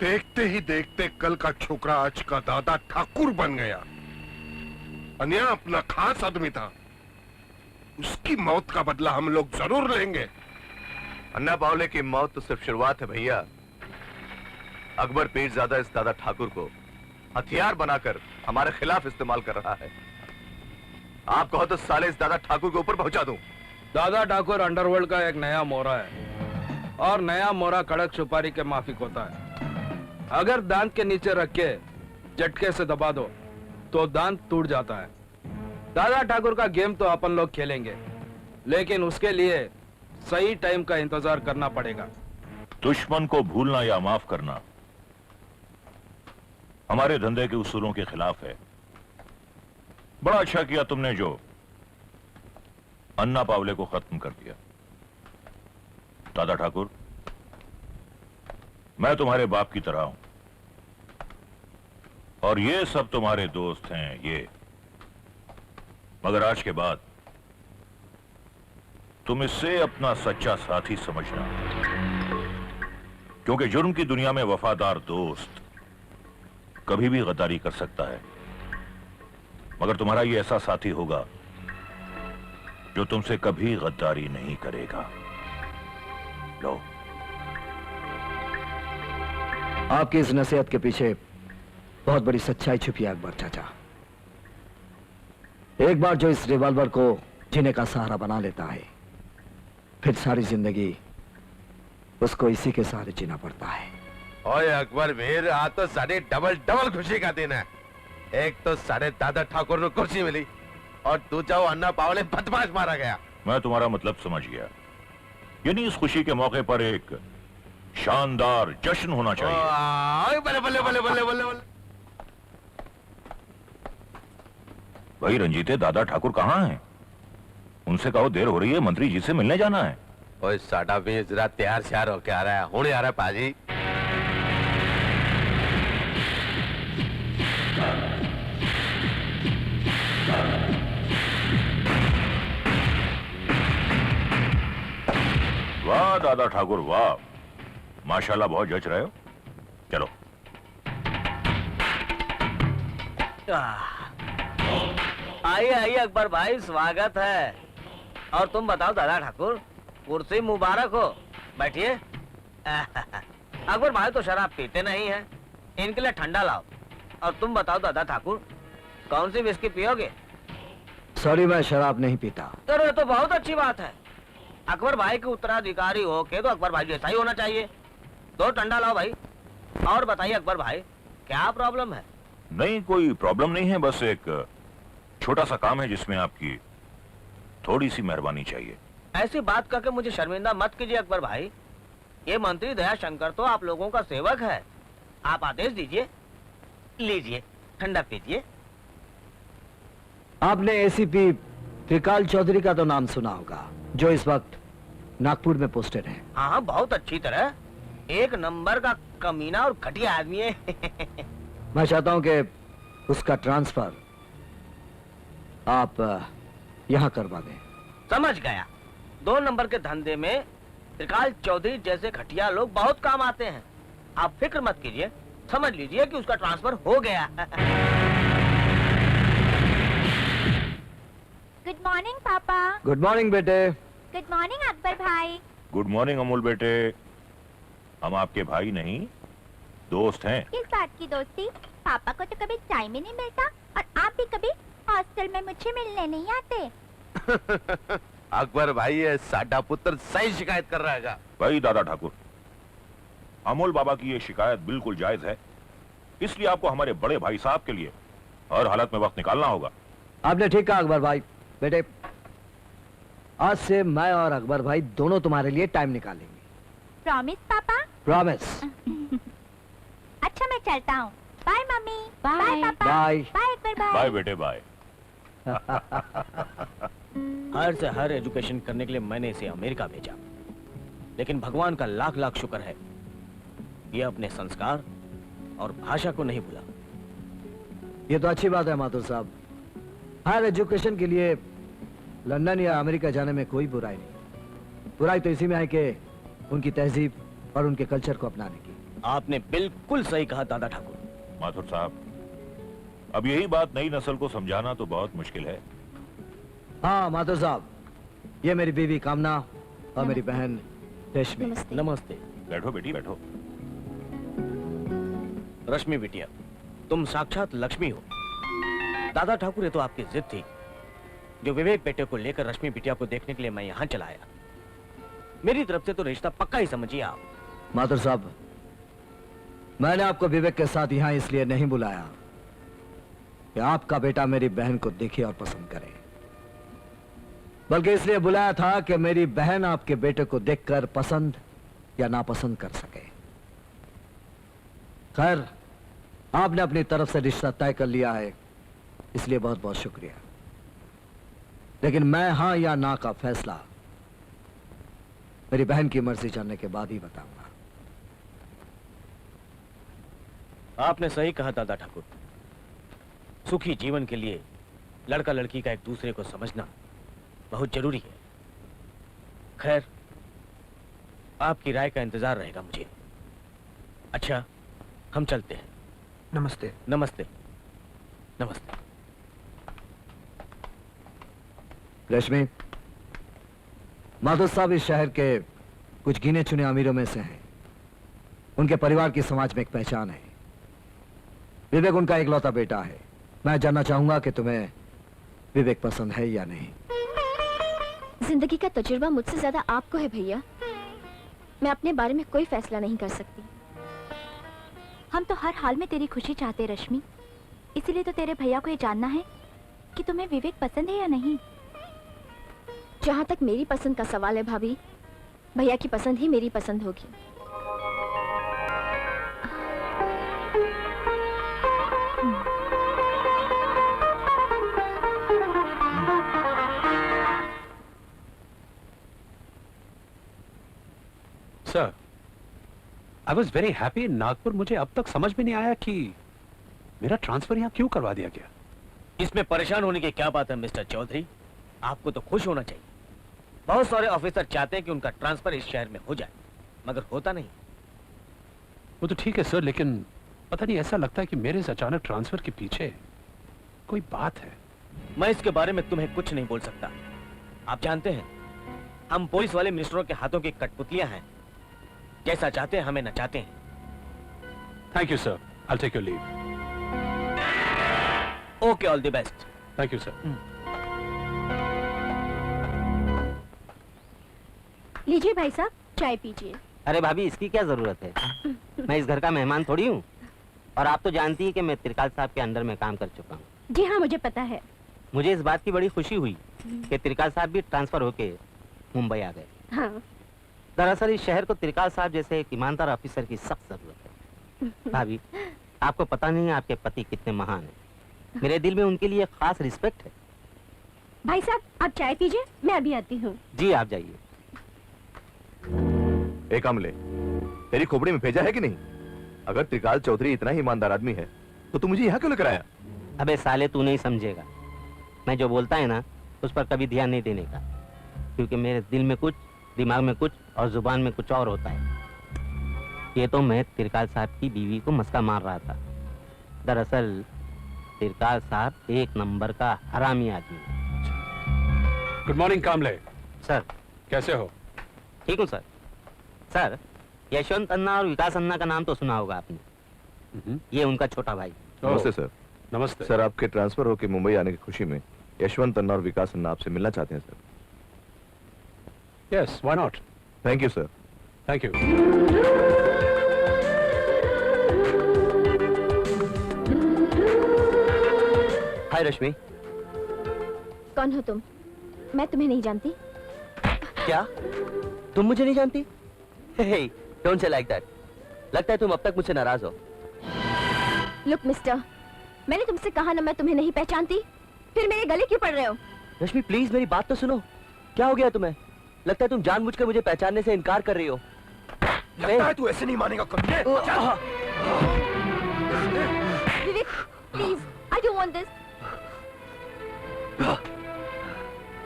I: देखते ही देखते कल का छोकरा आज का दादा ठाकुर बन गया। अन्या अपना खास आदमी था, उसकी मौत का बदला हम लोग जरूर लेंगे।
K: अन्ना बावले की मौत तो सिर्फ शुरुआत है भैया। अकबर पीरजादा इस दादा ठाकुर को हथियार बनाकर हमारे खिलाफ इस्तेमाल कर रहा है। आप कहो तो साले इस दादा ठाकुर के ऊपर पहुंचा दूं।
J: दादा ठाकुर अंडरवर्ल्ड का एक नया मोरा है, और नया मोरा कड़क सुपारी के माफिक होता है। अगर दांत के नीचे रख के झटके से दबा दो तो दांत टूट जाता है। दादा ठाकुर का गेम तो अपन लोग खेलेंगे, लेकिन उसके लिए सही टाइम का इंतजार करना पड़ेगा।
G: दुश्मन को भूलना या माफ करना हमारे धंधे के उसूलों के खिलाफ है। बड़ा अच्छा किया तुमने जो अन्ना पावले को खत्म कर दिया। दादा ठाकुर, मैं तुम्हारे बाप की तरह हूं, और ये सब तुम्हारे दोस्त हैं ये। मगर आज के बाद तुम इससे अपना सच्चा साथी समझना, क्योंकि जुर्म की दुनिया में वफादार दोस्त कभी भी गद्दारी कर सकता है, मगर तुम्हारा ये ऐसा साथी होगा जो तुमसे कभी गद्दारी नहीं करेगा। लो,
B: आपकी इस नसीहत के पीछे बहुत बड़ी सच्चाई छुपी है अकबर चाचा। एक बार जो इस रिवॉल्वर को जीने का सहारा बना लेता है, फिर सारी जिंदगी उसको इसी के सहारे जीना पड़ता है।
K: ओए अकबर वीर, आज तो साढ़े डबल डबल खुशी का दिन है। एक तो साढ़े दादा ठाकुर को कुर्सी मिली, और दूसरा अन्ना पावले बदमाश मारा गया।
G: मैं तुम्हारा मतलब समझ गया। यानी इस खुशी के मौके पर एक शानदार जश्न होना चाहिए।
K: बल्ले बल्ले बल्ले बल्ले बल्ले बल्ले।
G: भाई रंजीते, दादा ठाकुर कहाँ हैं? उनसे कहो देर हो रही है, मंत्री जी से मिलने जाना है।
K: ओए साडा वीर जरा तैयार श्यार होके आ रहा है, हुणे आ रहा है पाजी।
G: वाह दादा ठाकुर वाह, माशाल्लाह बहुत जच रहे हो। चलो।
H: आइए आइए अकबर भाई, स्वागत है। और तुम बताओ दादा ठाकुर, कुर्सी मुबारक हो, बैठिए। अकबर भाई तो शराब पीते नहीं है, इनके लिए ठंडा लाओ। और तुम बताओ दादा ठाकुर, कौन सी विस्की पियोगे?
B: सॉरी, मैं शराब नहीं पीता।
H: अरे तो बहुत अच्छी बात है, अकबर भाई के उत्तराधिकारी हो के तो अकबर भाई जैसा ही होना चाहिए। दो ठंडा लाओ भाई। और बताइए अकबर भाई, क्या प्रॉब्लम है?
G: नहीं, कोई प्रॉब्लम नहीं है, बस एक छोटा सा काम है जिसमें आपकी थोड़ी सी मेहरबानी चाहिए।
H: ऐसी बात करके मुझे शर्मिंदा मत कीजिए अकबर भाई। ये मंत्री दया शंकर तो आप लोगों का सेवक है। आप आदेश दीजिए, लीजिए ठंडा पीजिए।
B: आपने एसीपी त्रिकाल चौधरी का तो नाम सुना होगा, जो इस वक्त नागपुर में पोस्टेड है।
H: हाँ, बहुत अच्छी तरह, एक नंबर का कमीना और घटिया आदमी है।
B: मैं चाहता हूं कि उसका ट्रांसफर आप यहां करवा दें।
H: समझ गया। 2 नंबर के धंधे में त्रिकाल चौधरी जैसे घटिया लोग बहुत काम आते हैं। आप फिक्र मत कीजिए, समझ लीजिए कि उसका ट्रांसफर हो गया।
F: गुड मॉर्निंग पापा।
B: गुड मॉर्निंग बेटे।
F: गुड मॉर्निंग अकबर भाई।
G: गुड मॉर्निंग अमूल बेटे। हम आपके भाई नहीं, दोस्त हैं।
F: किस बात की दोस्ती? पापा को तो कभी टाइम ही नहीं मिलता, और आप भी कभी हॉस्टल में मुझे मिलने नहीं आते।
K: अकबर भाई ये साडा पुत्र सही शिकायत कर रहा है।
G: भाई दादा ठाकुर, अमोल बाबा की ये शिकायत बिल्कुल जायज है, इसलिए आपको हमारे बड़े भाई साहब के लिए हर हालत में वक्त निकालना होगा।
B: आपने ठीक कहा अकबर भाई। बेटे, आज से मैं और अकबर भाई दोनों तुम्हारे लिए टाइम निकालेंगे।
F: प्रॉमिस पापा?
B: प्रॉमिस।
F: अच्छा मैं चलता हूँ। Bye mummy. Bye papa.
B: Bye.
F: Bye Akbar भाई।
G: बाय बेटे बाय।
H: हर से हर एजुकेशन करने के लिए मैंने इसे अमेरिका भेजा, लेकिन भगवान का लाख लाख शुक्र है, ये अपने संस्कार और भाषा को नहीं भूला।
B: ये तो अच्छी बात है माथुर साहब। हायर एजुकेशन के लिए लंदन या अमेरिका जाने में कोई बुराई नहीं। बुराई तो इसी में है कि उनकी तहजीब और उनके कल्चर को अपनाने की।
H: आपने बिल्कुल सही कहा दादा ठाकुर।
G: माथुर साहब, अब यही बात नई नस्ल को समझाना तो बहुत मुश्किल है।
B: हाँ माथुर साहब, ये मेरी बीवी कामना और मेरी बहन रेशमी।
H: नमस्ते।
G: बैठो बेटी बैठो।
H: रश्मि बिटिया, तुम साक्षात लक्ष्मी हो। दादा ठाकुर, ये तो आपकी जिद थी, जो विवेक बेटे को लेकर रश्मि बिटिया को देखने के लिए मैं यहाँ चला आया। मेरी तरफ से तो रिश्ता पक्का ही समझिए आप।
B: माथुर साहब, मैंने आपको विवेक के साथ यहाँ इसलिए नहीं बुलाया कि आपका बेटा मेरी बहन को देखे और पसंद करे, बल्कि इसलिए बुलाया था कि मेरी बहन आपके बेटे को देखकर पसंद या नापसंद कर सके। खैर, आपने अपनी तरफ से रिश्ता तय कर लिया है, इसलिए बहुत बहुत शुक्रिया। लेकिन मैं हाँ या ना का फैसला मेरी बहन की मर्जी जानने के बाद ही बताऊंगा।
H: आपने सही कहा दादा ठाकुर। सुखी जीवन के लिए लड़का लड़की का एक दूसरे को समझना बहुत जरूरी है। खैर, आपकी राय का इंतजार रहेगा मुझे। अच्छा, हम चलते हैं।
B: नमस्ते।
H: नमस्ते। नमस्ते।
B: रश्मि, माधव साहब इस शहर के कुछ गिने चुने अमीरों में से हैं। उनके परिवार की समाज में एक पहचान है। विवेक उनका इकलौता बेटा है। मैं जानना चाहूंगा कि तुम्हें विवेक पसंद है या नहीं।
F: जिंदगी का तजुर्बा मुझसे ज्यादा आपको है भैया। मैं अपने बारे में कोई फैसला नहीं कर सकती। हम तो हर हाल में तेरी खुशी चाहते रश्मि, इसीलिए तो तेरे भैया को ये जानना है कि तुम्हें विवेक पसंद है या नहीं। जहाँ तक मेरी पसंद का सवाल है भाभी, भैया की पसंद ही मेरी पसंद होगी।
E: Sir, I was very happy in Nagpur. मुझे अब तक समझ में नहीं आया कि मेरा ट्रांसफर यहाँ क्यों करवा दिया गया।
H: इसमें परेशान होने की क्या बात है मिस्टर चौधरी? आपको तो खुश होना चाहिए। बहुत सारे ऑफिसर चाहते हैं कि उनका ट्रांसफर इस शहर में हो जाए, मगर होता नहीं।
E: वो तो ठीक है सर, लेकिन पता नहीं ऐसा लगता है कि मेरे इस अचानक ट्रांसफर के पीछे कोई बात है।
H: मैं इसके बारे में तुम्हें कुछ नहीं बोल सकता। आप जानते हैं हम पुलिस वाले मिनिस्टरों के हाथों की कठपुतलियां हैं, जैसा चाहते हैं हमें नचाते हैं।
E: Thank you sir, I take your leave.
H: Okay, all the best.
E: Thank you sir.
C: लीजिए भाई साहब, चाय पीजिए।
L: अरे भाभी, इसकी क्या जरूरत है? मैं इस घर का मेहमान थोड़ी हूँ। और आप तो जानती है कि मैं त्रिकाल साहब के अंडर में काम कर चुका हूँ।
C: जी हाँ, मुझे पता है।
L: मुझे इस बात की बड़ी खुशी हुई कि त्रिकाल साहब भी ट्रांसफर होके मुंबई आ गए।
C: हाँ।
L: दरअसल इस शहर को त्रिकाल साहब जैसे एक ईमानदार ऑफिसर की सख्त जरूरत है। भाभी, आपको पता नहीं है आपके पति कितने महान हैं। मेरे दिल में उनके लिए खास रिस्पेक्ट है।
C: भाई साहब, आप चाय पीजिए, मैं अभी आती हूँ।
L: जी, आप जाइए।
K: एक अमले, तेरी खोपड़ी में भेजा है कि नहीं? अगर त्रिकाल चौधरी इतना ही ईमानदार आदमी है तो तू मुझे यहाँ क्यों लेकर आया?
L: अबे साले, तू नहीं समझेगा। मैं जो बोलता है ना, उस पर कभी ध्यान नहीं देने का, क्योंकि मेरे दिल में कुछ, दिमाग में कुछ और जुबान में कुछ और होता है। ये तो मैं त्रिकाल साहब की बीवी को मस्का मार रहा था। दरअसल त्रिकाल साहब एक नंबर का हरामी आदमी है।
E: गुड मॉर्निंग कामले।
L: सर,
E: कैसे हो?
L: ठीक हूँ सर। सर, यशवंत अन्ना और विकास अन्ना का नाम तो सुना होगा आपने। ये उनका छोटा भाई।
K: नमस्ते सर।
E: नमस्ते
K: सर, आपके ट्रांसफर होकर मुंबई आने की खुशी में यशवंत अन्ना और विकास अन्ना आपसे मिलना चाहते हैं sir.
E: Yes, why not.
K: Thank you sir.
E: Thank you.
D: Hi Rashmi.
F: कौन हो तुम? मैं तुम्हें नहीं जानती।
D: क्या तुम मुझे नहीं जानती? Don't say like that. लगता है तुम अब तक मुझसे नाराज हो।
F: लुक मिस्टर, मैंने तुमसे कहा ना मैं तुम्हें नहीं पहचानती, फिर मेरे गले क्यों पड़ रहे हो?
D: रश्मि प्लीज मेरी बात तो सुनो। क्या हो गया तुम्हें? लगता है तुम जानबूझकर मुझे पहचानने से इनकार कर रही हो।
K: लगता है तू ऐसे नहीं मानेगा कभी।
F: Vivek, please, I don't want this.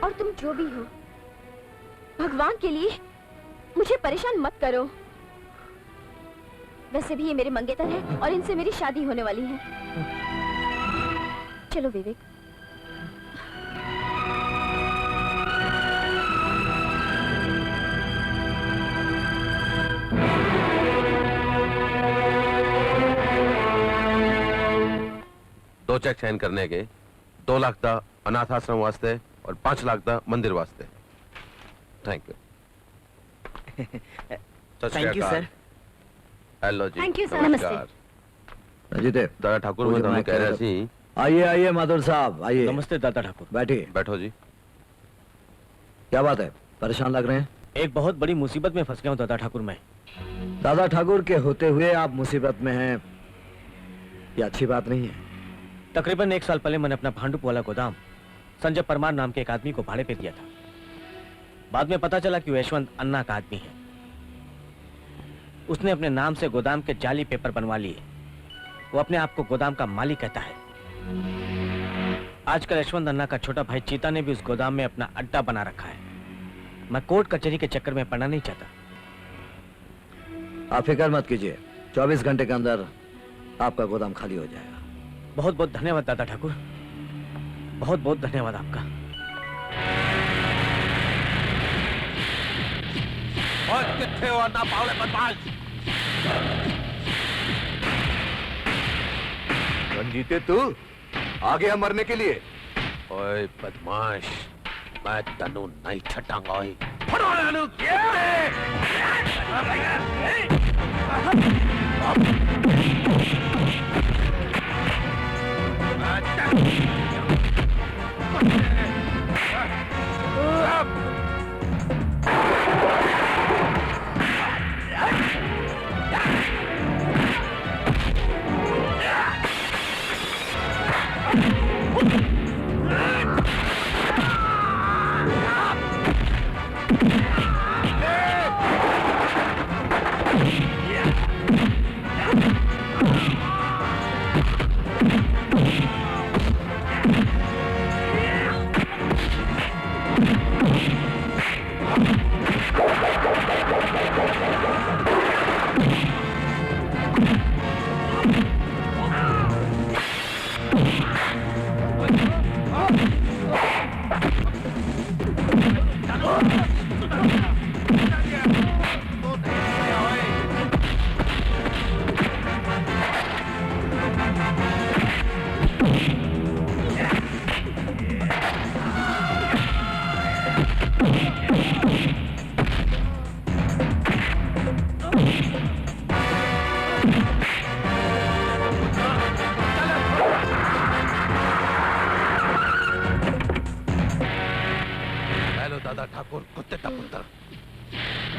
F: और तुम जो भी हो, भगवान के लिए मुझे परेशान मत करो। वैसे भी ये मेरे मंगेतर हैं और इनसे मेरी शादी होने वाली है। चलो विवेक।
J: दो चेक साइन करने के 2 लाख का अनाथ आश्रम वास्ते और 5 लाख का मंदिर वास्ते। Thank you.
D: Thank you sir.
J: Hello जी।
C: Thank you, sir.
J: नमस्कार।
B: अजीते,
J: दादा ठाकुर में तुम्हें कह रहे सी।
B: आइए आइए माधुर साहब, आइए।
H: नमस्ते दादा ठाकुर।
B: बैठिए।
J: बैठो जी।
B: क्या बात है, परेशान लग रहे हैं?
H: एक बहुत बड़ी मुसीबत में फंस गया हूँ दादा ठाकुर मैं।
B: दादा ठाकुर के होते हुए आप मुसीबत में हैं, ये अच्छी बात नहीं है।
H: तकरीबन 1 साल पहले मैंने अपना भांडुप वाला गोदाम संजय परमार नाम के एक आदमी को भाड़े पे दिया था। बाद में पता चला कि वो यशवंत अन्ना का आदमी है। उसने अपने नाम से गोदाम के जाली पेपर बनवा लिए। वो अपने आप को गोदाम का मालिक कहता है। आजकल यशवंत अन्ना का छोटा भाई चीता ने भी उस गोदाम में अपना अड्डा बना रखा है। मैं कोर्ट कचहरी के चक्कर में पड़ना नहीं चाहता।
B: आप फिक्र मत कीजिए, 24 घंटे के अंदर आपका गोदाम खाली हो जाएगा।
H: बहुत बहुत धन्यवाद दादा ठाकुर, बहुत बहुत धन्यवाद आपका।
J: और कितने हो अन्ना पावले बदमाश?
K: रंजीते तू आ गया मरने के लिए?
J: ओए बदमाश, मैं तनु नहीं छटांगा।
I: बेटा पुत्र।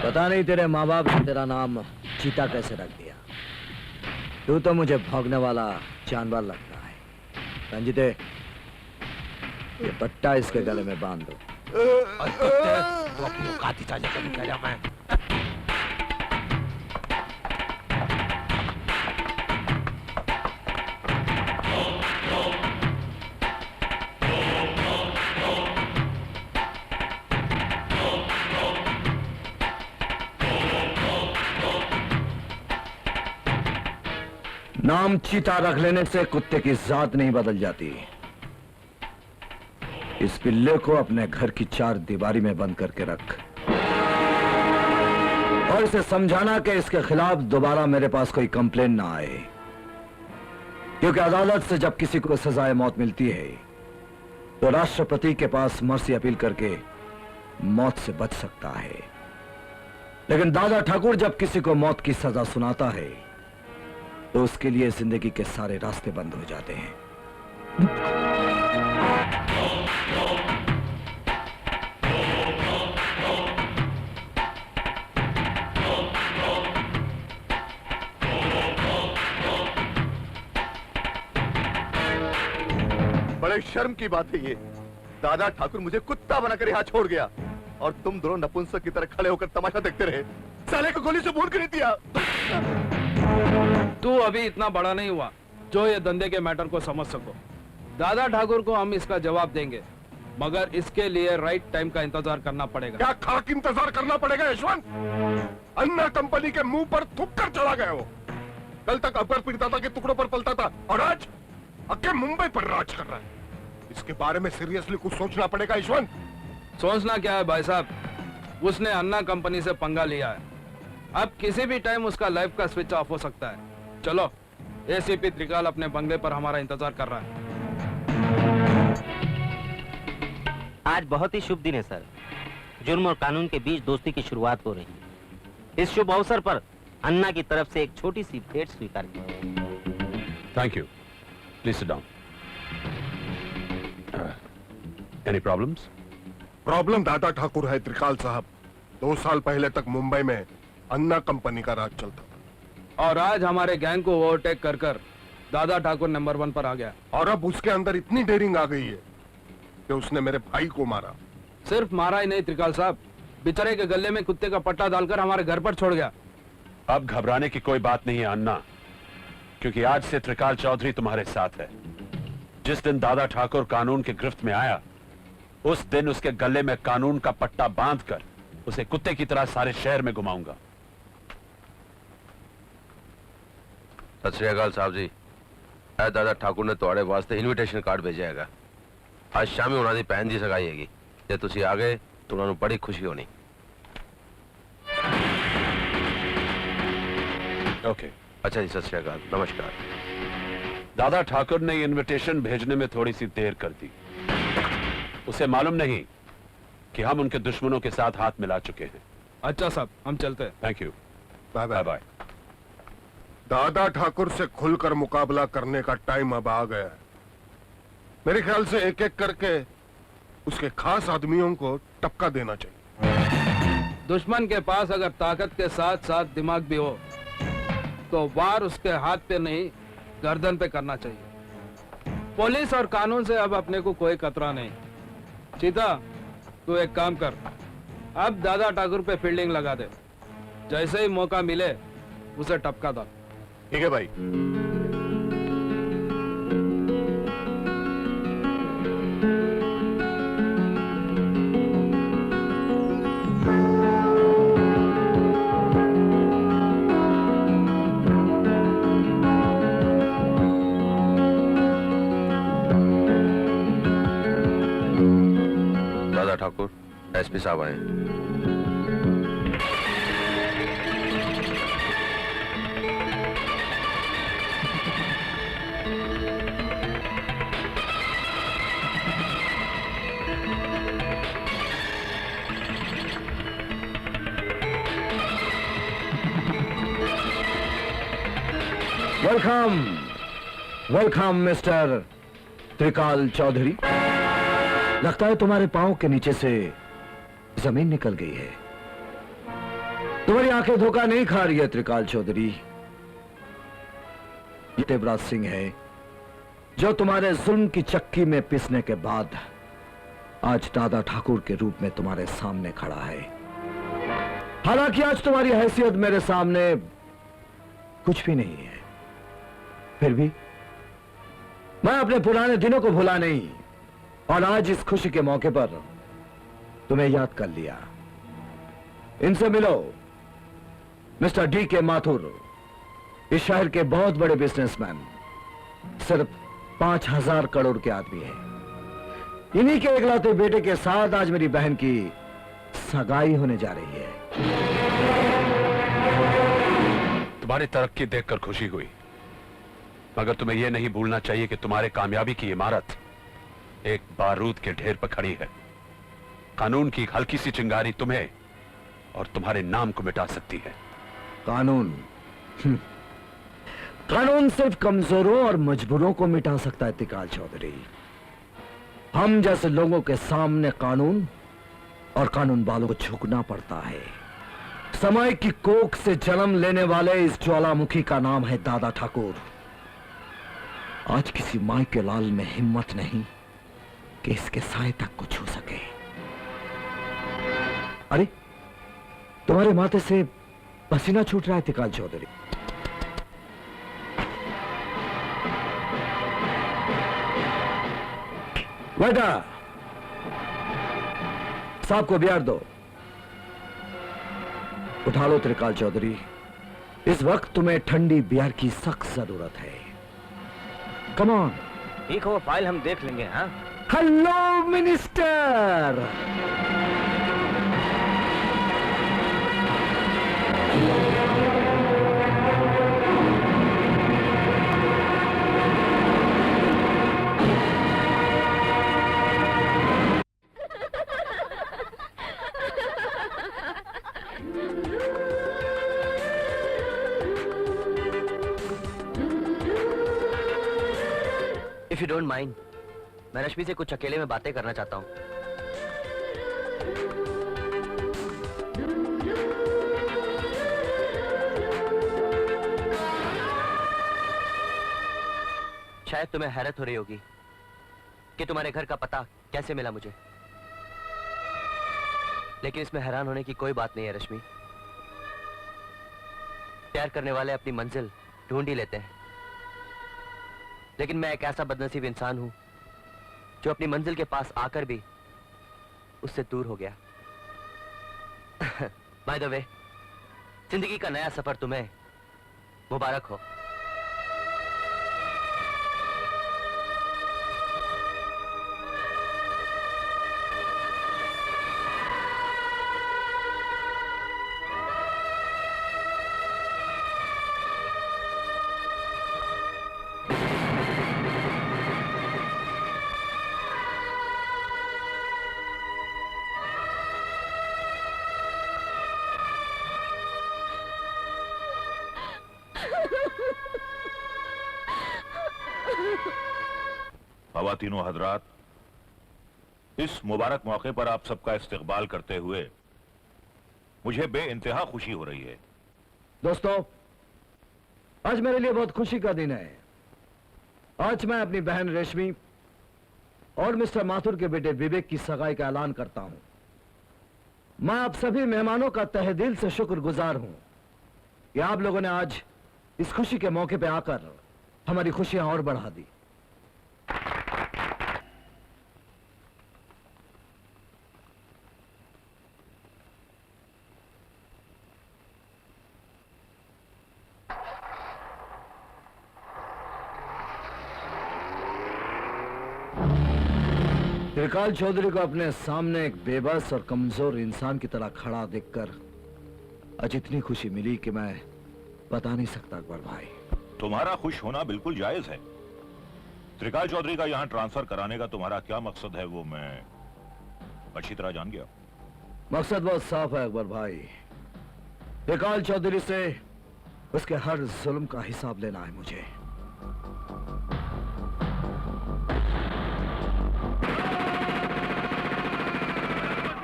B: पता नहीं तेरे माँ बाप ने तेरा नाम चीता कैसे रख दिया। तू तो मुझे भौंकने वाला जानवर लगता है। रंजिते, ये पट्टा इसके गले में बांध दो।
I: तो अपनी औकात ही चाले कभी कह मैं।
B: नाम चीता रख लेने से कुत्ते की जात नहीं बदल जाती। इस पिल्ले को अपने घर की चार दीवारी में बंद करके रख और इसे समझाना कि इसके खिलाफ दोबारा मेरे पास कोई कंप्लेन ना आए, क्योंकि अदालत से जब किसी को सजाए मौत मिलती है तो राष्ट्रपति के पास मर्सी अपील करके मौत से बच सकता है, लेकिन दादा ठाकुर जब किसी को मौत की सजा सुनाता है तो उसके लिए जिंदगी के सारे रास्ते बंद हो जाते हैं।
K: बड़े शर्म की बात है ये। दादा ठाकुर मुझे कुत्ता बनाकर यहाँ छोड़ गया और तुम दोनों नपुंसक की तरह खड़े होकर तमाशा देखते रहे। साले को गोली से भून कर नहीं दिया।
J: तू अभी इतना बड़ा नहीं हुआ जो ये धंधे के मैटर को समझ सको। दादा ठाकुर को हम इसका जवाब देंगे, मगर इसके लिए राइट टाइम का इंतजार करना पड़ेगा।
I: क्या खाक इंतजार करना पड़ेगा यशवंत? अन्ना कंपनी के मुंह पर थूक कर चला गया वो। कल तक अकबर पीड़िता के टुकड़ों पर पलता था और आज अके मुंबई पर राज कर रहा है। इसके बारे में सीरियसली कुछ सोचना पड़ेगा यशवंत।
J: सोचना क्या है भाई साहब, उसने अन्ना कंपनी से पंगा लिया है। अब किसी भी टाइम उसका लाइफ का स्विच ऑफ हो सकता है। चलो, एसीपी त्रिकाल अपने बंगले पर हमारा इंतजार कर रहा है।
L: आज बहुत ही शुभ दिन है सर। जुर्म और कानून के बीच दोस्ती की शुरुआत हो रही है। इस शुभ अवसर पर अन्ना की तरफ से एक छोटी सी भेंट स्वीकार की।
E: Thank you. Please sit down. Any problems?
I: Problem दादा ठाकुर है त्रिकाल साहब। 2 साल पहले तक मुंबई में अन्ना कंपनी का राज चलता था
J: और आज हमारे गैंग को ओवरटेक कर कर दादा ठाकुर नंबर 1 पर आ गया।
I: और अब उसके अंदर इतनी डेयरिंग आ गई है कि उसने मेरे भाई को मारा।
J: सिर्फ मारा ही नहीं त्रिकाल साहब, बेचारे के गले में कुत्ते का पट्टा डालकर हमारे घर पर छोड़ गया।
E: अब घबराने की कोई बात नहीं है अन्ना, क्योंकि आज से त्रिकाल चौधरी तुम्हारे साथ है। जिस दिन दादा ठाकुर कानून के गिरफ्त में आया, उस दिन उसके गले में कानून का पट्टा बांधकर उसे कुत्ते की तरह सारे शहर में घुमाऊंगा।
K: सत श्री अकाल साहब जी। दादा ठाकुर ने ਤੁਹਾਡੇ ਵਾਸਤੇ ਇਨਵੀਟੇਸ਼ਨ ਕਾਰਡ ਭੇਜਿਆ ਹੈਗਾ। ਅੱਜ ਸ਼ਾਮੀ ਉਹਨਾਂ ਦੀ ਭੈਣ ਦੀ ਸਗਾਈ ਹੈਗੀ। ਜੇ ਤੁਸੀਂ ਆ ਗਏ ਤਾਂ ਉਹਨਾਂ ਨੂੰ ਬੜੀ ਖੁਸ਼ੀ ਹੋਣੀ।
E: ओके।
K: अच्छा जी, सत श्री अकाल, नमस्कार।
E: दादा ठाकुर ने इनविटेशन भेजने में थोड़ी सी देर कर दी। उसे मालूम नहीं कि हम उनके दुश्मनों के साथ हाथ मिला चुके हैं।
J: अच्छा साहब, हम चलते हैं।
E: Thank you.
I: Bye
E: bye
I: bye.
E: Bye.
I: Dada Thakur से खुलकर मुकाबला करने का टाइम अब आ गया है। मेरे ख्याल से एक एक करके उसके खास आदमियों को टपका देना चाहिए।
J: दुश्मन के पास अगर ताकत के साथ साथ दिमाग भी हो तो वार उसके हाथ पे नहीं, गर्दन पे करना चाहिए। पुलिस और कानून से अब अपने को कोई खतरा नहीं। चीता, तू एक काम कर, अब दादा ठाकुर पे फील्डिंग लगा दे। जैसे ही मौका मिले उसे टपका दो।
K: ठीक है भाई। दादा ठाकुर, एसपी साहब आए।
B: वेलकम, वेलकम मिस्टर त्रिकाल चौधरी। लगता है तुम्हारे पांव के नीचे से जमीन निकल गई है। तुम्हारी आंखें धोखा नहीं खा रही है त्रिकाल चौधरी। ये देवराज सिंह है जो तुम्हारे जुल्म की चक्की में पिसने के बाद आज दादा ठाकुर के रूप में तुम्हारे सामने खड़ा है। हालांकि आज तुम्हारी हैसियत मेरे सामने कुछ भी नहीं है, फिर भी मैं अपने पुराने दिनों को भुला नहीं और आज इस खुशी के मौके पर तुम्हें याद कर लिया। इनसे मिलो, मिस्टर डी.के. माथुर इस शहर के बहुत बड़े बिजनेसमैन, सिर्फ 5,000 करोड़ के आदमी हैं। इन्हीं के इकलौते बेटे के साथ आज मेरी बहन की सगाई होने जा रही है।
E: तुम्हारी तरक्की देखकर खुशी हुई, मगर तुम्हें यह नहीं भूलना चाहिए कि तुम्हारे कामयाबी की इमारत एक बारूद के ढेर पर खड़ी है। कानून की एक हल्की सी चिंगारी तुम्हें और तुम्हारे नाम को मिटा सकती है।
B: कानून कानून सिर्फ कमजोरों और मजबूरों को मिटा सकता है त्रिकाल चौधरी। हम जैसे लोगों के सामने कानून और कानून वालों को झुकना पड़ता है। समय की कोख से जन्म लेने वाले इस ज्वालामुखी का नाम है दादा ठाकुर। आज किसी माई के लाल में हिम्मत नहीं कि इसके साए तक को छू सके। अरे तुम्हारे माथे से पसीना छूट रहा है त्रिकाल चौधरी। बेटा साहब को बियार दो। उठा लो त्रिकाल चौधरी, इस वक्त तुम्हें ठंडी बियर की सख्त जरूरत है। Come on.
H: ठीक हो, फाइल हम देख लेंगे। हाँ,
B: hello minister.
D: If you don't mind, मैं रश्मि से कुछ अकेले में बातें करना चाहता हूं। शायद तुम्हें हैरत हो रही होगी कि तुम्हारे घर का पता कैसे मिला मुझे, लेकिन इसमें हैरान होने की कोई बात नहीं है रश्मि। प्यार करने वाले अपनी मंजिल ढूंढ ही लेते हैं, लेकिन मैं एक ऐसा बदनसीब इंसान हूं जो अपनी मंजिल के पास आकर भी उससे दूर हो गया। बाय द वे, जिंदगी का नया सफर तुम्हें मुबारक हो।
G: ख़वातीनो हज़रात, इस मुबारक मौके पर आप सबका इस्तकबाल करते हुए मुझे बेइंतहा खुशी हो रही है।
B: दोस्तों, आज मेरे लिए बहुत खुशी का दिन है। आज मैं अपनी बहन रेशमी और मिस्टर माथुर के बेटे विवेक की सगाई का ऐलान करता हूं। मैं आप सभी मेहमानों का तहे दिल से शुक्रगुजार हूं कि आप लोगों ने आज इस खुशी के मौके पर आकर हमारी खुशियां और बढ़ा दी। त्रिकाल चौधरी को अपने सामने एक बेबस और कमजोर इंसान की तरह खड़ा देखकर आज इतनी खुशी मिली कि मैं बता नहीं सकता अकबर भाई।
G: तुम्हारा खुश होना बिल्कुल जायज है। त्रिकाल चौधरी का यहाँ ट्रांसफर कराने का तुम्हारा क्या मकसद है वो मैं अच्छी तरह जान गया।
B: मकसद बहुत साफ है अकबर भाई। त्रिकाल चौधरी से उसके हर जुल्म का हिसाब लेना है मुझे।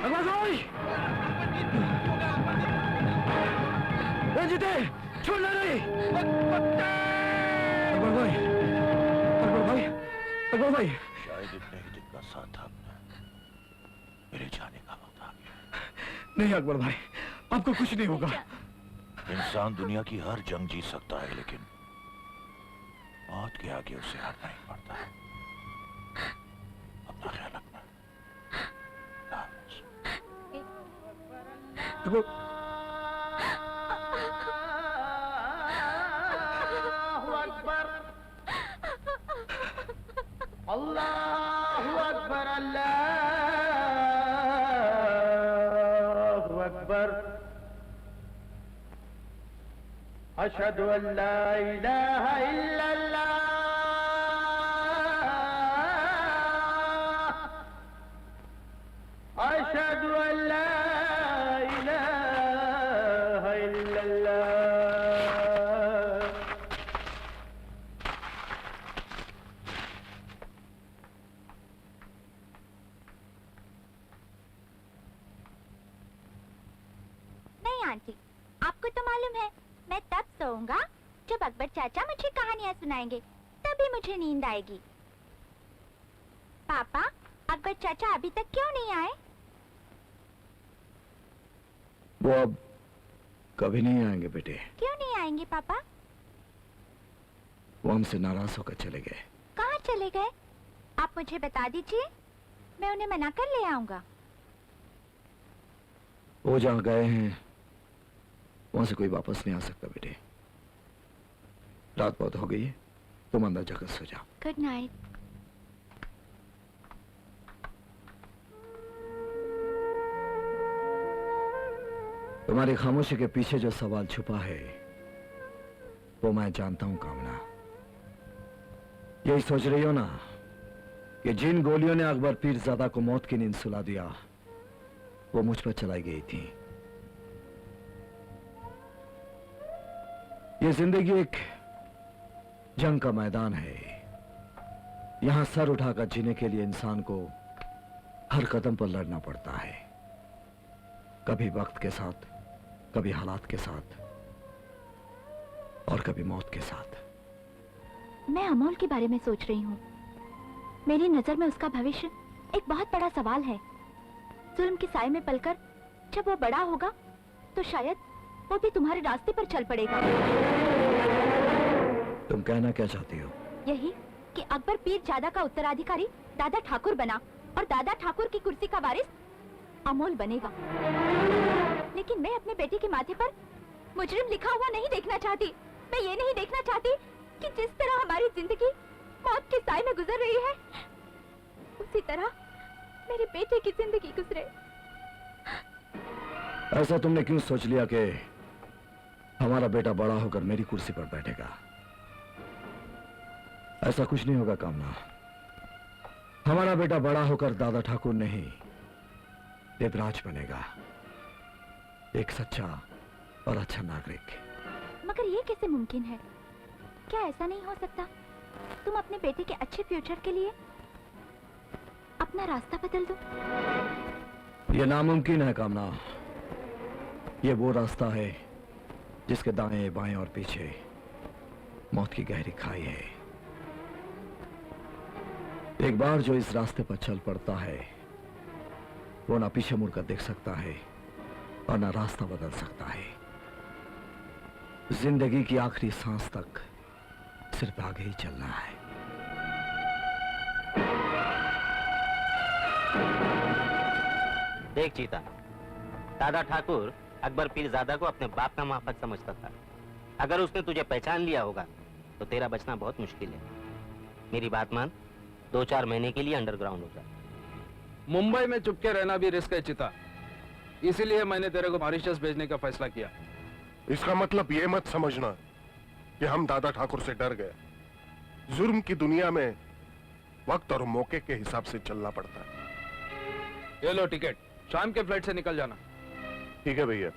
B: अकबर भाई!
A: रंजीते छोड़ना नहीं। अकबर भाई, अकबर भाई, अकबर भाई।
G: शायद इतने ही दिन का साथ था अपना, मेरे जाने का वक्त आ गया।
A: नहीं अकबर भाई, आपको कुछ नहीं होगा।
G: इंसान दुनिया की हर जंग जीत सकता है, लेकिन मौत के आगे उसे हारना ही पड़ता है। अपना ख्याल रखना।
L: अल्लाहु अकबर, अल्लाहु अकबर। अशहदु अल्ला इलाहा इल्लल्लाह, अशहदु अल्ला इलाहा इल्लल्लाह।
F: नहीं आंटी, आपको तो मालूम है मैं तब सोऊंगा जब अकबर चाचा मुझे कहानियां सुनाएंगे, तभी मुझे नींद आएगी। पापा, अकबर चाचा अभी तक क्यों नहीं आए?
B: वो अब कभी नहीं आएंगे बेटे।
F: क्यों नहीं आएंगे पापा?
B: वो हमसे नाराज होकर चले गए।
F: कहाँ चले गए? आप मुझे बता दीजिए, मैं उन्हें मना कर ले आऊंगा।
B: वो जहाँ गए हैं वहां से कोई वापस नहीं आ सकता बेटे। रात बहुत हो गई है, तुम अंदर जाकर सो जाओ।
F: Good night.
B: तुम्हारी खामोशी के पीछे जो सवाल छुपा है वो मैं जानता हूं कामना। यही सोच रही हो ना कि जिन गोलियों ने अकबर पीरजादा को मौत की नींद सुला दिया वो मुझ पर चलाई गई थी। ये जिंदगी एक जंग का मैदान है। यहां सर उठाकर जीने के लिए इंसान को हर कदम पर लड़ना पड़ता है, कभी वक्त के साथ, कभी हालात के साथ और कभी मौत के साथ।
F: मैं अमोल के बारे में सोच रही हूँ। मेरी नजर में उसका भविष्य एक बहुत बड़ा सवाल है। जुल्म के साए में पलकर जब वो बड़ा होगा तो शायद वो भी तुम्हारे रास्ते पर चल पड़ेगा।
B: तुम कहना क्या चाहती हो?
F: यही कि अकबर पीरजादा का उत्तराधिकारी दादा ठाकुर बना और दादा ठाकुर की कुर्सी का वारिस अमोल बनेगा। लेकिन मैं अपने बेटे के माथे पर मुजरिम लिखा हुआ नहीं देखना चाहती। मैं ये नहीं देखना चाहती कि जिस तरह हमारी जिंदगी मौत के साए में गुजर रही है उसी तरह मेरे बेटे की जिंदगी गुजरे।
B: ऐसा तुमने क्यों सोच लिया कि हमारा बेटा बड़ा होकर मेरी कुर्सी पर बैठेगा? ऐसा कुछ नहीं होगा कामना। हमारा बेटा बड़ा होकर दादा ठाकुर नहीं देवराज बनेगा, एक सच्चा और अच्छा नागरिक।
F: मगर ये कैसे मुमकिन है? क्या ऐसा नहीं हो सकता तुम अपने बेटे के अच्छे फ्यूचर के लिए अपना रास्ता बदल दो?
B: यह नामुमकिन है कामना। यह वो रास्ता है जिसके दाएं बाएं और पीछे मौत की गहरी खाई है। एक बार जो इस रास्ते पर चल पड़ता है वो ना पीछे मुड़कर देख सकता है और ना रास्ता बदल सकता है। जिंदगी की आखिरी सांस तक सिर्फ आगे ही चलना है।
L: देख चीता, दादा ठाकुर अकबर पीरजादा को अपने बाप का माफक समझता था। अगर उसने तुझे पहचान लिया होगा तो तेरा बचना बहुत मुश्किल है। मेरी बात मान, 2-4 महीने के लिए अंडरग्राउंड हो जा।
J: मुंबई में चुपके रहना भी रिस्क है चिता, इसीलिए मैंने तेरे को मॉरिशस भेजने का फैसला किया।
I: इसका मतलब ये मत समझना कि हम दादा ठाकुर से डर गए। जुर्म की दुनिया में वक्त और मौके के हिसाब से चलना पड़ता है।
J: ये लो टिकट, शाम के फ्लाइट से निकल जाना।
I: ठीक है भैया।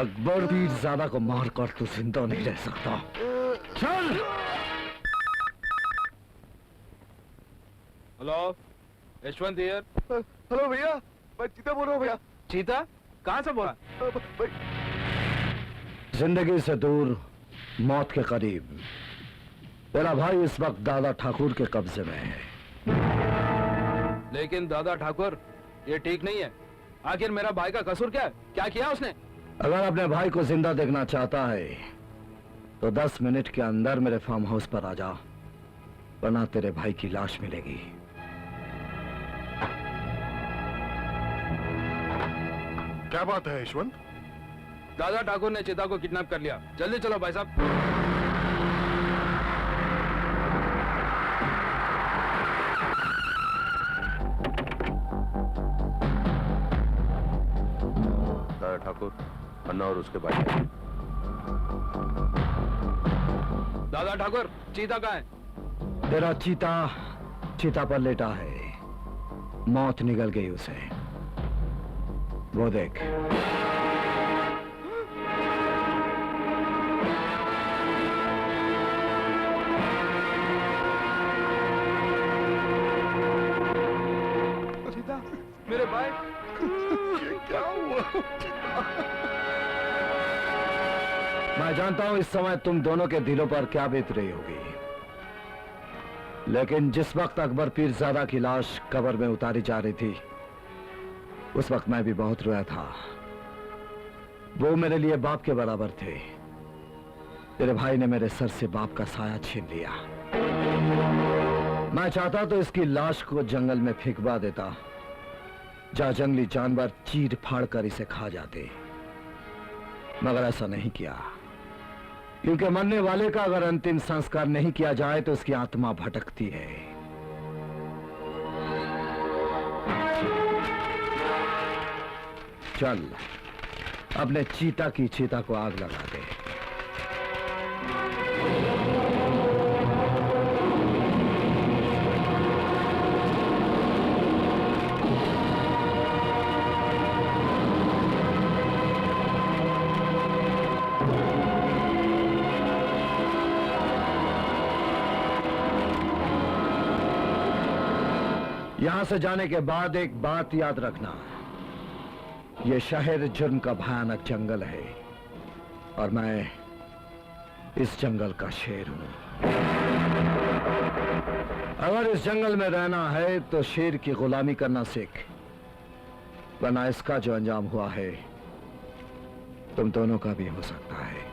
A: अकबर पीरजादा को मारकर तू जिंदा नहीं रह सकता। चल।
J: Hello, Yashwant here.
I: हेलो भैया, मैं चीता बोल रहा हूँ भैया।
J: चीता कहाँ से बोला?
A: जिंदगी से दूर, मौत के करीब, तेरा भाई इस वक्त दादा ठाकुर के कब्जे में है।
J: लेकिन दादा ठाकुर, ये ठीक नहीं है। आखिर मेरा भाई का कसूर क्या है? क्या किया उसने?
A: अगर अपने भाई को जिंदा देखना चाहता है तो 10 मिनट के अंदर मेरे फार्म हाउस पर आ जा, वरना तेरे भाई की लाश मिलेगी।
I: क्या बात है यशवंत?
J: दादा ठाकुर ने चीता को किडनैप कर लिया। जल्दी चलो भाई साहब।
K: ठाकुर, अन्ना और उसके भाई।
J: दादा ठाकुर, चीता कहाँ है?
A: तेरा चीता चिता पर लेटा है, मौत निकल गई उसे। वो देख।
J: चीता, मेरे भाई।
I: क्या हुआ?
A: मैं जानता हूं इस समय तुम दोनों के दिलों पर क्या बीत रही होगी, लेकिन जिस वक्त अकबर पीरजादा की लाश कब्र में उतारी जा रही थी, उस वक्त मैं भी बहुत रोया था। वो मेरे लिए बाप के बराबर थे। तेरे भाई ने मेरे सर से बाप का साया छीन लिया। मैं चाहता तो इसकी लाश को जंगल में फेंकवा देता, जहां जंगली जानवर चीर फाड़ कर इसे खा जाते, मगर ऐसा नहीं किया, क्योंकि मरने वाले का अगर अंतिम संस्कार नहीं किया जाए तो उसकी आत्मा भटकती है। चल, अपने चीता की चीता को आग लगा दे। यहां से जाने के बाद एक बात याद रखना, यह शहर जुर्म का भयानक जंगल है और मैं इस जंगल का शेर हूं। अगर इस जंगल में रहना है तो शेर की गुलामी करना सीख, वरना इसका जो अंजाम हुआ है तुम दोनों का भी हो सकता है।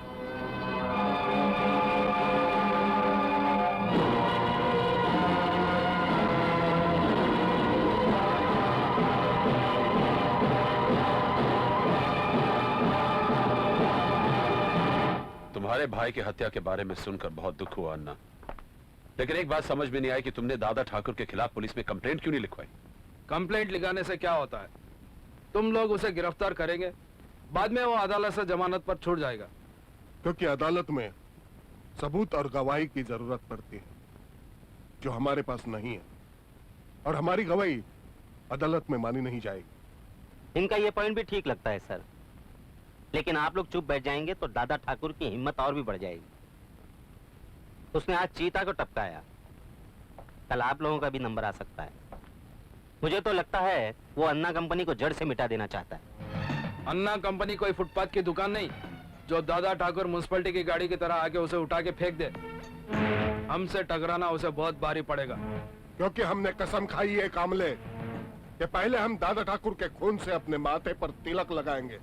E: तुम्हारे भाई की हत्या के बारे में सुनकर बहुत दुख हुआ अन्ना, लेकिन एक बात समझ में नहीं आई कि तुमने दादा ठाकुर के खिलाफ पुलिस में कंप्लेंट क्यों नहीं लिखवाई?
J: कंप्लेंट लिखाने से क्या होता है? तुम लोग उसे गिरफ्तार करेंगे, बाद में वो अदालत से जमानत पर छूट जाएगा।
I: क्योंकि अदालत में सबूत और गवाही की जरूरत पड़ती है, जो हमारे पास नहीं है, और हमारी गवाही अदालत में मानी नहीं जाएगी।
L: इनका ये पॉइंट भी ठीक लगता है सर, लेकिन आप लोग चुप बैठ जाएंगे तो दादा ठाकुर की हिम्मत और भी बढ़ जाएगी। उसने आज चीता को टपकाया, कल आप लोगों का भी नंबर आ सकता है। मुझे तो लगता है वो अन्ना कंपनी को जड़ से मिटा देना चाहता है।
J: अन्ना कंपनी कोई फुटपाथ की दुकान नहीं जो दादा ठाकुर म्युनिसिपैलिटी की गाड़ी की तरह आके उसे उठा के फेंक दे। हमसे टकराना उसे बहुत भारी पड़ेगा।
I: क्योंकि हमने कसम खाई है कामले कि पहले हम दादा ठाकुर के खून से अपने माथे पर तिलक लगाएंगे,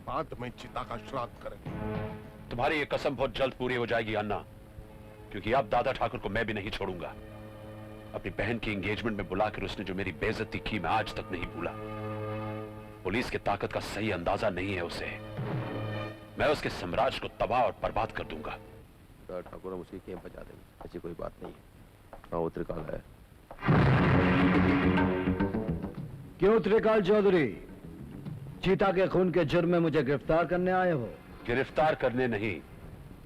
I: बाद में चिता का श्राद्ध करेंगे।
E: तुम्हारी ये कसम बहुत जल्द पूरी हो जाएगी अन्ना, क्योंकि अब दादा ठाकुर को मैं भी नहीं छोड़ूंगा। अपनी बहन की एंगेजमेंट में बुलाकर उसने जो मेरी बेइज्जती की मैं आज तक नहीं भूला। पुलिस की ताकत का सही अंदाजा नहीं है उसे। मैं उसके साम्राज्य को तबाह और बर्बाद कर दूंगा।
K: ठाकुर हम उसकी कैंप बचा देंगे, ऐसी कोई बात नहीं है। हाँ वो त्रिकाल है।
A: क्यों त्रिकाल चौधरी, चीता के खून के जुर्म में मुझे गिरफ्तार करने आए हो?
E: गिरफ्तार करने नहीं,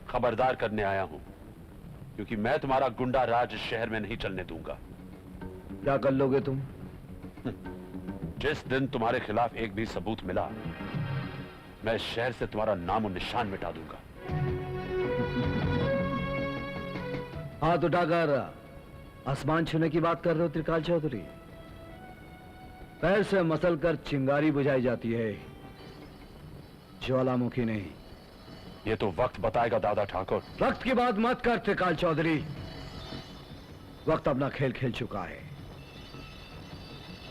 E: खबरदार करने आया हूं, क्योंकि मैं तुम्हारा गुंडा राज इस शहर में नहीं चलने दूंगा।
A: क्या कर लोगे तुम?
E: जिस दिन तुम्हारे खिलाफ एक भी सबूत मिला, मैं इस शहर से तुम्हारा नाम और निशान मिटा दूंगा।
A: हाथ उठाकर आसमान छूने की बात कर रहे हो त्रिकाल चौधरी? पैर से मसल कर चिंगारी बुझाई जाती है, ज्वालामुखी नहीं।
E: ये तो वक्त बताएगा दादा ठाकुर।
A: वक्त की बात मत कर त्रिकाल चौधरी, वक्त अपना खेल खेल चुका है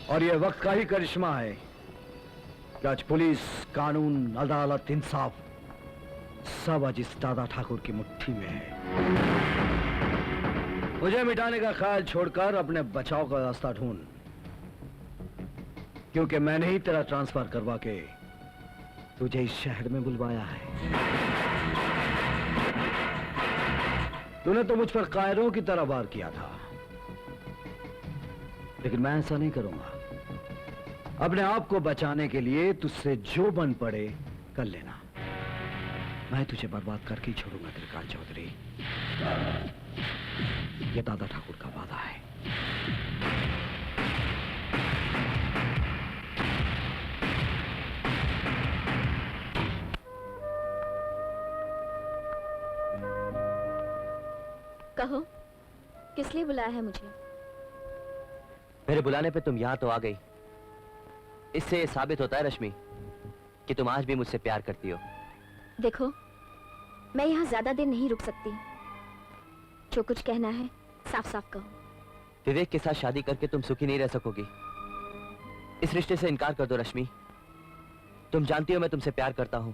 A: और यह वक्त का ही करिश्मा है कि आज पुलिस, कानून, अदालत, इंसाफ सब आज इस दादा ठाकुर की मुट्ठी में है। मुझे मिटाने का ख्याल छोड़कर अपने बचाव का रास्ता ढूंढ, क्योंकि मैंने ही तेरा ट्रांसफर करवा के तुझे इस शहर में बुलवाया है। तूने तो मुझ पर कायरों की तरह वार किया था, लेकिन मैं ऐसा नहीं करूंगा। अपने आप को बचाने के लिए तुझसे जो बन पड़े कर लेना। मैं तुझे बर्बाद करके ही छोड़ूंगा त्रिकाल चौधरी, ये दादा ठाकुर का वादा है।
F: कहो, किस लिए बुलाया है मुझे?
D: मेरे बुलाने पे तुम यहाँ तो आ गई। इससे ये साबित होता है रश्मि कि तुम आज भी मुझसे प्यार करती हो।
F: देखो, मैं यहाँ ज्यादा देर नहीं रुक सकती। जो कुछ कहना है साफ साफ कहो।
D: विवेक के साथ शादी करके तुम सुखी नहीं रह सकोगी। इस रिश्ते से इनकार कर दो रश्मि। तुम जानती हो मैं तुमसे प्यार करता हूँ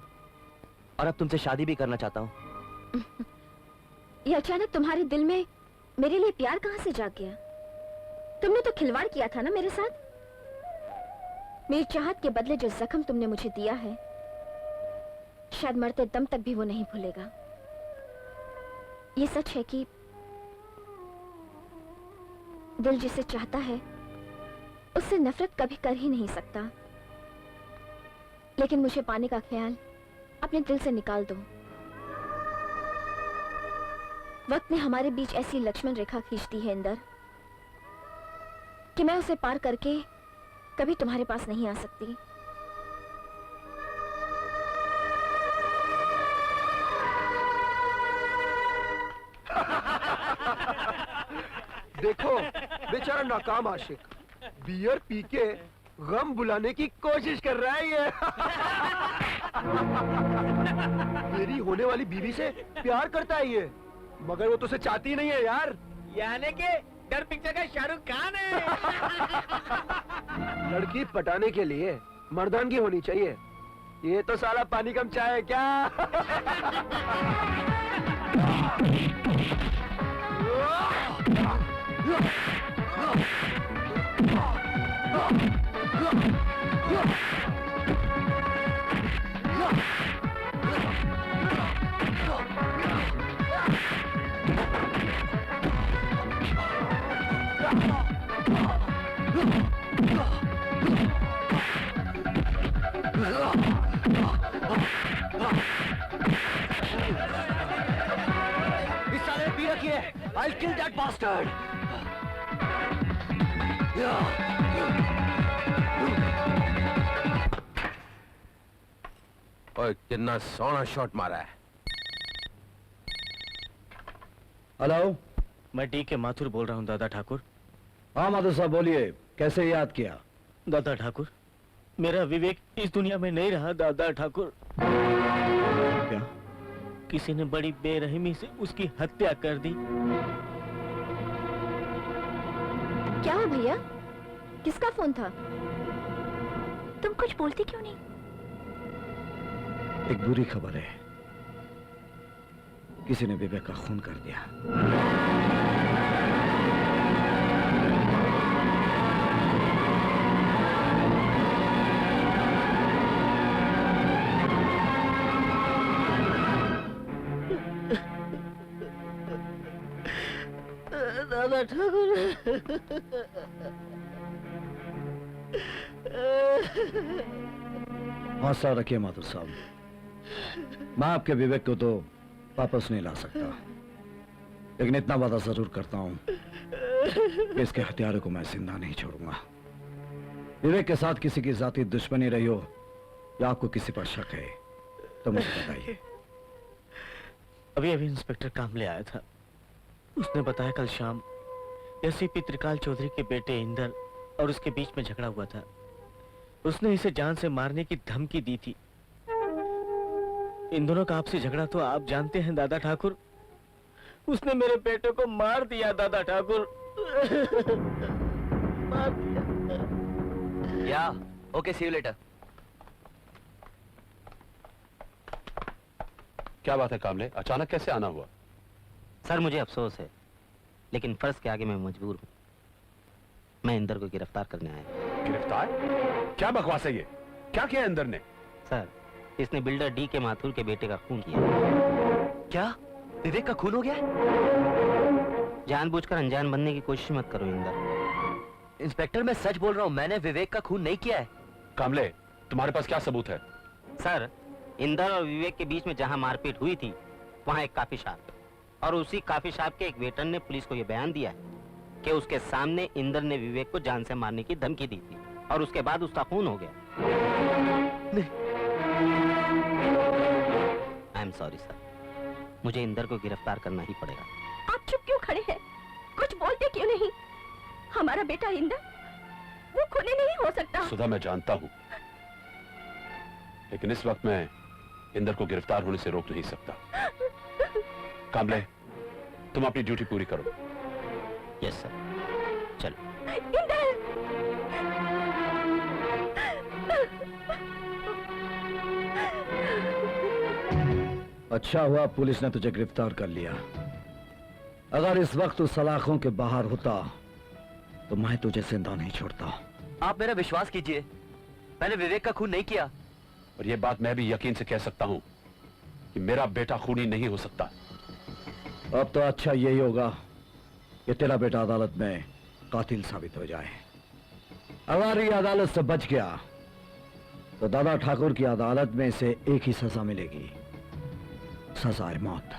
D: और अब तुमसे शादी भी करना चाहता हूँ।
F: ये अचानक तुम्हारे दिल में मेरे लिए प्यार कहां से जाग गया? तुमने तो खिलवाड़ किया था ना मेरे साथ। मेरी चाहत के बदले जो जख्म तुमने मुझे दिया है, शायद मरते दम तक भी वो नहीं भूलेगा। ये सच है कि दिल जिसे चाहता है उससे नफरत कभी कर ही नहीं सकता, लेकिन मुझे पाने का ख्याल अपने दिल से निकाल दो। वक्त ने हमारे बीच ऐसी लक्ष्मण रेखा खींच दी है इंदर कि मैं उसे पार करके कभी तुम्हारे पास नहीं आ सकती।
M: देखो बेचारा नाकाम आशिक बियर पी के गम बुलाने की कोशिश कर रहा है ये। मेरी होने वाली बीवी से प्यार करता है ये, मगर वो तो उसे चाहती नहीं है यार।
H: यानी कि डर पिक्चर का शाहरुख खान है।
M: लड़की पटाने के लिए मर्दानगी होनी चाहिए। ये तो साला पानी कम चाय है क्या?
B: इस साले ने पी रखी है। I'll kill that bastard.
K: ओए कितना सोना शॉट मारा है।
A: हेलो,
H: मैं डी के माथुर बोल रहा हूँ दादा ठाकुर।
A: हाँ माधु साहब बोलिए, कैसे याद किया?
H: दादा ठाकुर, मेरा विवेक इस दुनिया में नहीं रहा दादा ठाकुर।
A: क्या?
H: किसी ने बड़ी बेरहमी से उसकी हत्या कर दी।
F: क्या हुआ भैया? किसका फोन था? तुम कुछ बोलते क्यों नहीं?
A: एक बुरी खबर है, किसी ने विवेक का खून कर दिया।
H: दादा ठाकुर।
A: हौसला रखिए माधुर साहब, मैं आपके विवेक को तो वापस नहीं ला सकता, लेकिन इतना वादा जरूर करता हूं कि इसके हथियारों को मैं जिंदा नहीं छोड़ूंगा। विवेक के साथ किसी की जाती दुश्मनी रही हो या आपको किसी पर शक है तो मुझे बताइए।
H: अभी अभी इंस्पेक्टर कामले आया था, उसने बताया कल शाम एसीपी त्रिकाल चौधरी के बेटे इंदर और उसके बीच में झगड़ा हुआ था। उसने इसे जान से मारने की धमकी दी थी। इन दोनों का आपसी झगड़ा तो आप जानते हैं दादा ठाकुर। उसने मेरे बेटे को मार दिया दादा ठाकुर। मार दिया।
D: या ओके, सी यू लेटर।
E: क्या बात है कामले, अचानक कैसे आना हुआ?
L: सर मुझे अफसोस है, लेकिन फर्ज के आगे मैं मजबूर हूँ। मैं इंदर को गिरफ्तार करने आया।
E: गिरफ्तार? क्या बकवास है ये? क्या किया इंदर ने?
L: सर, इसने बिल्डर डी के माथुर के बेटे का खून किया।
D: क्या विवेक का खून हो गया?
L: जानबूझकर अनजान बनने की कोशिश मत करो इंदर।
D: इंस्पेक्टर मैं सच बोल रहा हूँ, मैंने विवेक का खून नहीं किया है।
E: कामले, तुम्हारे पास क्या सबूत है?
L: सर, इंदर और विवेक के बीच में जहां मारपीट हुई थी वहां एक कॉफी शॉप, और उसी कॉफी शॉप के एक वेटर ने पुलिस को यह बयान दिया है कि उसके सामने इंदर ने विवेक को जान से मारने की धमकी दी थी और उसके बाद उसका खून हो गया। आई एम सॉरी सर, मुझे इंदर को गिरफ्तार करना ही पड़ेगा।
C: आप चुप क्यों खड़े हैं? कुछ बोलते क्यों नहीं? हमारा बेटा इंदर वो खूनी नहीं हो सकता।
E: सुधा, मैं जानता हूं, लेकिन इस वक्त मैं इंदर को गिरफ्तार होने से रोक नहीं सकता। कामले, तुम अपनी ड्यूटी पूरी करो।
L: यस सर, चलो।
A: अच्छा हुआ पुलिस ने तुझे गिरफ्तार कर लिया। अगर इस वक्त तू सलाखों के बाहर होता तो मैं तुझे जिंदा नहीं छोड़ता।
D: आप मेरा विश्वास कीजिए, मैंने विवेक का खून नहीं किया।
E: और यह बात मैं भी यकीन से कह सकता हूं कि मेरा बेटा खूनी नहीं हो सकता।
A: अब तो अच्छा यही होगा कि तेरा बेटा अदालत में कातिल साबित हो जाए। अगर ये अदालत से बच गया तो दादा ठाकुर की अदालत में इसे एक ही सजा मिलेगी, सजाए मौत।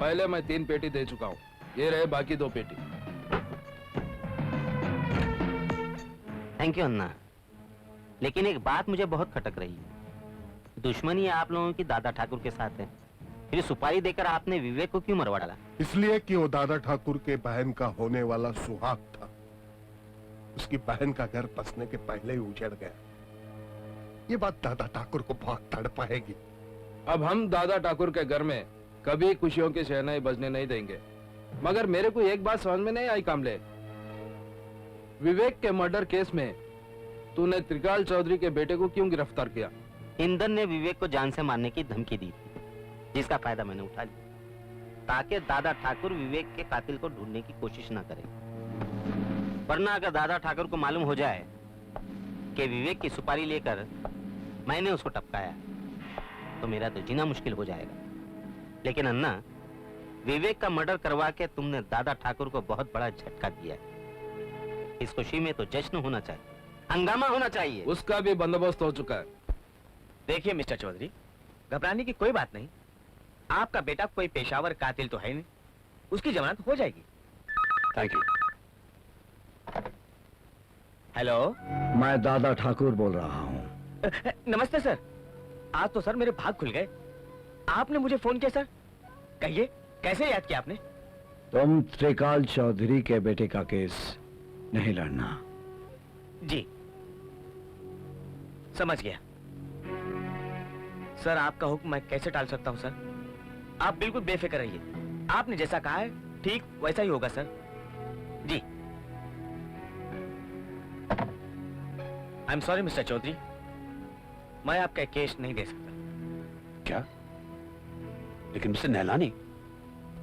J: पहले मैं 3 पेटी दे चुका हूँ, ये रहे बाकी 2 पेटी।
L: थैंक यू अन्ना, लेकिन एक बात मुझे बहुत खटक रही है। दुश्मनी आप लोगों की दादा ठाकुर के साथ है, फिर सुपारी देकर आपने विवेक को क्यों मरवा डाला?
I: इसलिए कि वो दादा ठाकुर के बहन का होने वाला सुहाग था। उसकी बहन का घर बसने के पहले ही उजड़ गया। ये बात दादा ठाकुर को बहुत तड़पाएगी।
J: अब हम दादा ठाकुर के घर में कभी खुशियों की शहनाई बजने नहीं देंगे। मगर मेरे को एक बात समझ में नहीं आई कामले, विवेक के मर्डर केस में तूने त्रिकाल चौधरी के बेटे को क्यों गिरफ्तार किया?
L: इंदर ने विवेक को जान से मारने की धमकी दी थी, जिसका फायदा मैंने उठा लिया ताकि दादा ठाकुर विवेक के कातिल को ढूंढने की कोशिश न करें। वरना अगर दादा ठाकुर को मालूम हो जाए कि विवेक की सुपारी लेकर मैंने उसको टपकाया तो मेरा तो जीना मुश्किल हो जाएगा। लेकिन अन्ना, विवेक का मर्डर करवा के तुमने दादा ठाकुर को बहुत बड़ा झटका दिया है। इस खुशी में तो जश्न होना चाहिए, हंगामा होना चाहिए।
J: उसका भी बंदोबस्त हो चुका है।
H: देखिए मिस्टर चौधरी, घबराने की कोई बात नहीं। आपका बेटा कोई पेशावर कातिल तो है नहीं, उसकी जमानत हो जाएगी।
E: Thank you.
H: हेलो,
A: मैं दादा ठाकुर बोल रहा हूँ।
H: नमस्ते सर। आज तो सर मेरे भाग खुल गए। आपने मुझे फोन किया सर, कहिए कैसे याद किया आपने?
A: तुम त्रिकाल चौधरी के बेटे का केस नहीं लड़ना।
H: जी समझ गया सर, आपका हुक्म मैं कैसे टाल सकता हूं सर? आप बिल्कुल बेफिक्र रहिए, आपने जैसा कहा है ठीक वैसा ही होगा सर। जी I am sorry mister Chaudhary, मैं आपका केस नहीं दे सकता।
E: क्या? लेकिन मिस्टर नहलानी,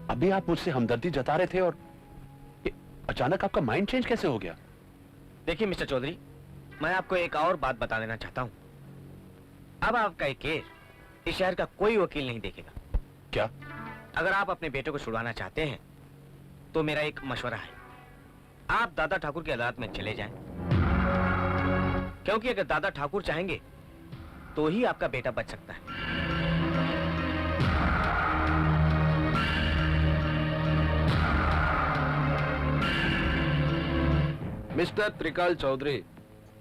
E: अभी आप मुझसे हमदर्दी जता रहे थे और ये अचानक आपका माइंड चेंज कैसे हो गया?
H: देखिए मिस्टर चौधरी, मैं आपको एक और बात बता देना चाहता हूं। अब आपका एक केस इस शहर का कोई वकील नहीं देखेगा।
E: क्या?
H: अगर आप अपने बेटे को छुड़वाना चाहते हैं तो मेरा एक मशवरा है, आप दादा ठाकुर की अदालत में चले जाएं, क्योंकि अगर दादा ठाकुर चाहेंगे तो ही आपका बेटा बच सकता है।
J: मिस्टर त्रिकाल चौधरी,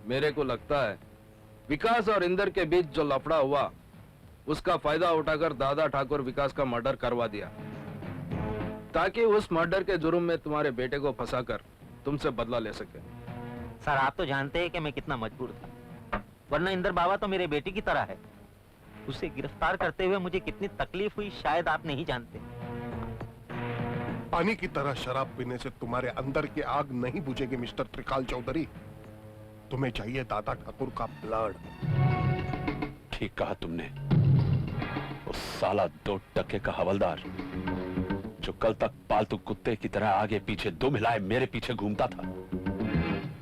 J: मेरे को लगता है विकास और इंदर के बीच जो लफड़ा हुआ उसका फायदा उठाकर दादा ठाकुर विकास का मर्डर करवा दिया, ताकि उस मर्डर के जुर्म में तुम्हारे बेटे को फंसाकर तुमसे बदला ले सके।
L: सर आप तो जानते हैं कि मैं कितना मजबूर था, वरना इंदर बाबा तो मेरे बेटी की तरह है। उसे गिरफ्तार करते हुए मुझे कितनी तकलीफ हुई शायद आप नहीं जानते।
I: पानी की तरह शराब पीने से तुम्हारे अंदर की आग नहीं बुझेगी मिस्टर त्रिकाल चौधरी। तुम्हें चाहिए दादा ठाकुर का ब्लड।
E: ठीक कहा तुमने। वो साला 2 टके का हवलदार जो कल तक पालतू कुत्ते की तरह आगे पीछे दुम हिलाए मेरे पीछे घूमता था,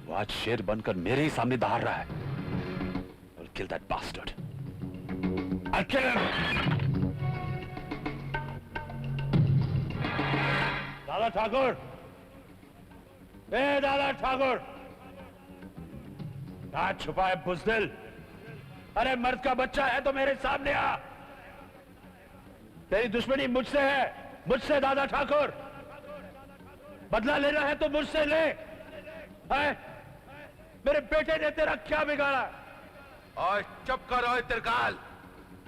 E: वो आज शेर बनकर मेरे ही सामने दहाड़ रहा है। I'll kill that bastard. I'll kill him. दादा ठाकुर, दादा ठाकुर, कहां छुपा है बुज़दिल? अरे मर्द का बच्चा है तो मेरे सामने आ। तेरी दुश्मनी मुझसे है, मुझसे दादा ठाकुर। बदला लेना है तो मुझसे ले। है? मेरे बेटे ने तेरा क्या बिगाड़ा?
K: और चुप करो त्रिकाल,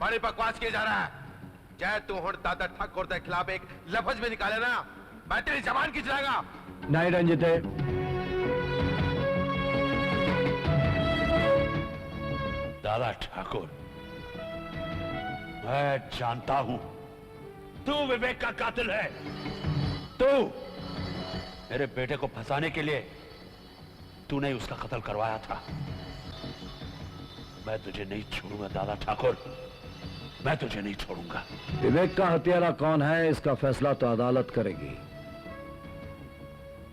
K: बड़ी बकवास किए जा रहा है। चाहे तू हुण दादा ठाकुर के खिलाफ एक लफ्ज में निकाले ना, मैं तेरी जबान खींच लाऊंगा।
A: नहीं रंजिते,
E: दादा ठाकुर, मैं जानता हूं तू विवेक का कातिल है। तू मेरे बेटे को फंसाने के लिए तूने उसका कत्ल करवाया था। मैं तुझे नहीं छोड़ूंगा दादा ठाकुर, मैं तुझे नहीं छोड़ूंगा।
A: विवेक का हत्यारा कौन है इसका फैसला तो अदालत करेगी,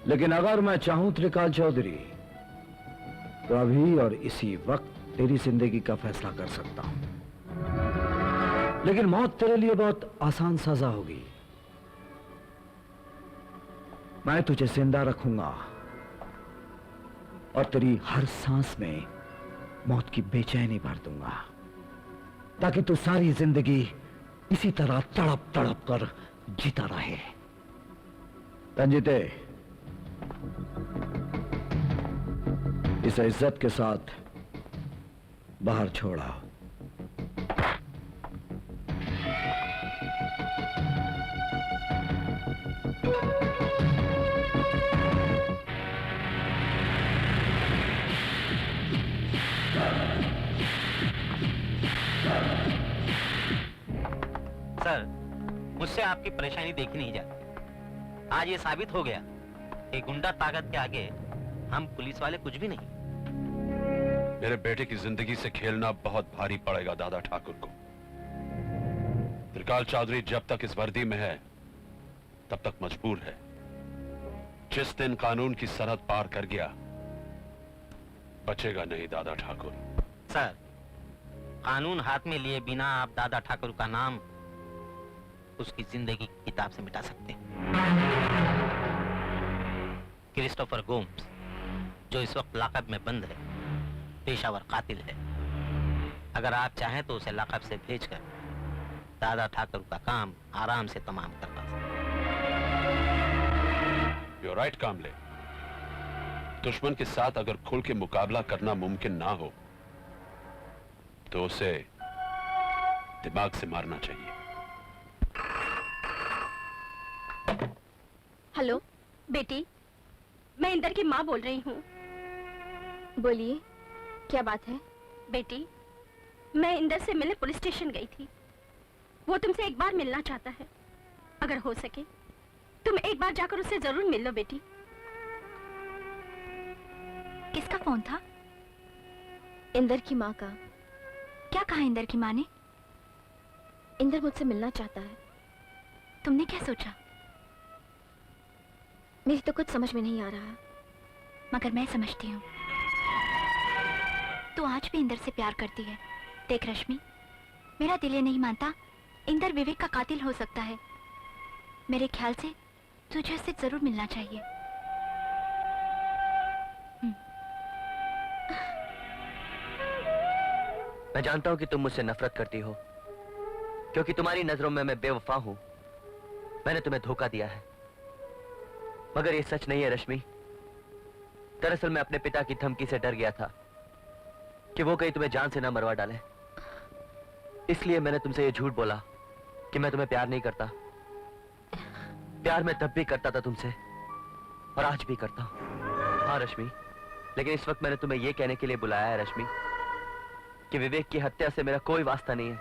A: लेकिन अगर मैं चाहूं त्रिकाल चौधरी तो अभी और इसी वक्त तेरी जिंदगी का फैसला कर सकता हूं। लेकिन मौत तेरे लिए बहुत आसान सजा होगी। मैं तुझे जिंदा रखूंगा और तेरी हर सांस में मौत की बेचैनी भर दूंगा, ताकि तू सारी जिंदगी इसी तरह तड़प तड़प कर जीता रहे। रंजिते, इसे इज्जत के साथ बाहर छोड़ा।
L: सर मुझसे आपकी परेशानी देखी नहीं जाती। आज ये साबित हो गया कि गुंडा ताकत के आगे हम पुलिस वाले कुछ भी नहीं।
E: मेरे बेटे की जिंदगी से खेलना बहुत भारी पड़ेगा दादा ठाकुर को। त्रिकाल चौधरी जब तक इस वर्दी में है तब तक मजबूर है। जिस दिन कानून की सरहद पार कर गया बचेगा नहीं दादा ठाकुर।
L: सर कानून हाथ में लिए बिना आप दादा ठाकुर का नाम उसकी जिंदगी की किताब से मिटा सकते हैं। क्रिस्टोफर गोम्स जो इस वक्त लाकअप में बंद है, पेशावर कातिल है। अगर आप चाहें तो उसे लाकअप से भेजकर दादा ठाकुर का काम आराम से तमाम करवा सकते।
E: You're right, कामले। दुश्मन के साथ अगर खुल के मुकाबला करना मुमकिन ना हो तो उसे दिमाग से मारना चाहिए।
F: हेलो
C: बेटी, मैं इंदर की माँ बोल रही हूँ।
F: बोलिए, क्या बात है?
C: बेटी, मैं इंदर से मिलने पुलिस स्टेशन गई थी। वो तुमसे एक बार मिलना चाहता है। अगर हो सके तुम एक बार जाकर उससे जरूर मिल लो बेटी।
F: किसका फोन था? इंदर की माँ का। क्या कहा इंदर की माँ ने? इंदर मुझसे मिलना चाहता है। तुमने क्या सोचा? मेरी तो कुछ समझ में नहीं आ रहा, मगर मैं समझती हूँ। तू आज भी इंदर से प्यार करती है। देख रश्मि, मेरा दिल ये नहीं मानता इंदर विवेक का कातिल हो सकता है। मेरे ख्याल से तुझे उससे जरूर मिलना चाहिए।
D: मैं जानता हूं कि तुम मुझसे नफरत करती हो, क्योंकि तुम्हारी नजरों में मैं बेवफा हूं। मैंने तुम्हें धोखा दिया है, मगर ये सच नहीं है रश्मि। दरअसल मैं अपने पिता की धमकी से डर गया था कि वो कहीं तुम्हें जान से ना मरवा डाले। इसलिए मैंने तुमसे ये झूठ बोला कि मैं तुम्हें प्यार नहीं करता। प्यार मैं तब भी करता था तुमसे, और आज भी करता हूं। हाँ रश्मि, लेकिन इस वक्त मैंने तुम्हें यह कहने के लिए बुलाया है रश्मि कि विवेक की हत्या से मेरा कोई वास्ता नहीं है।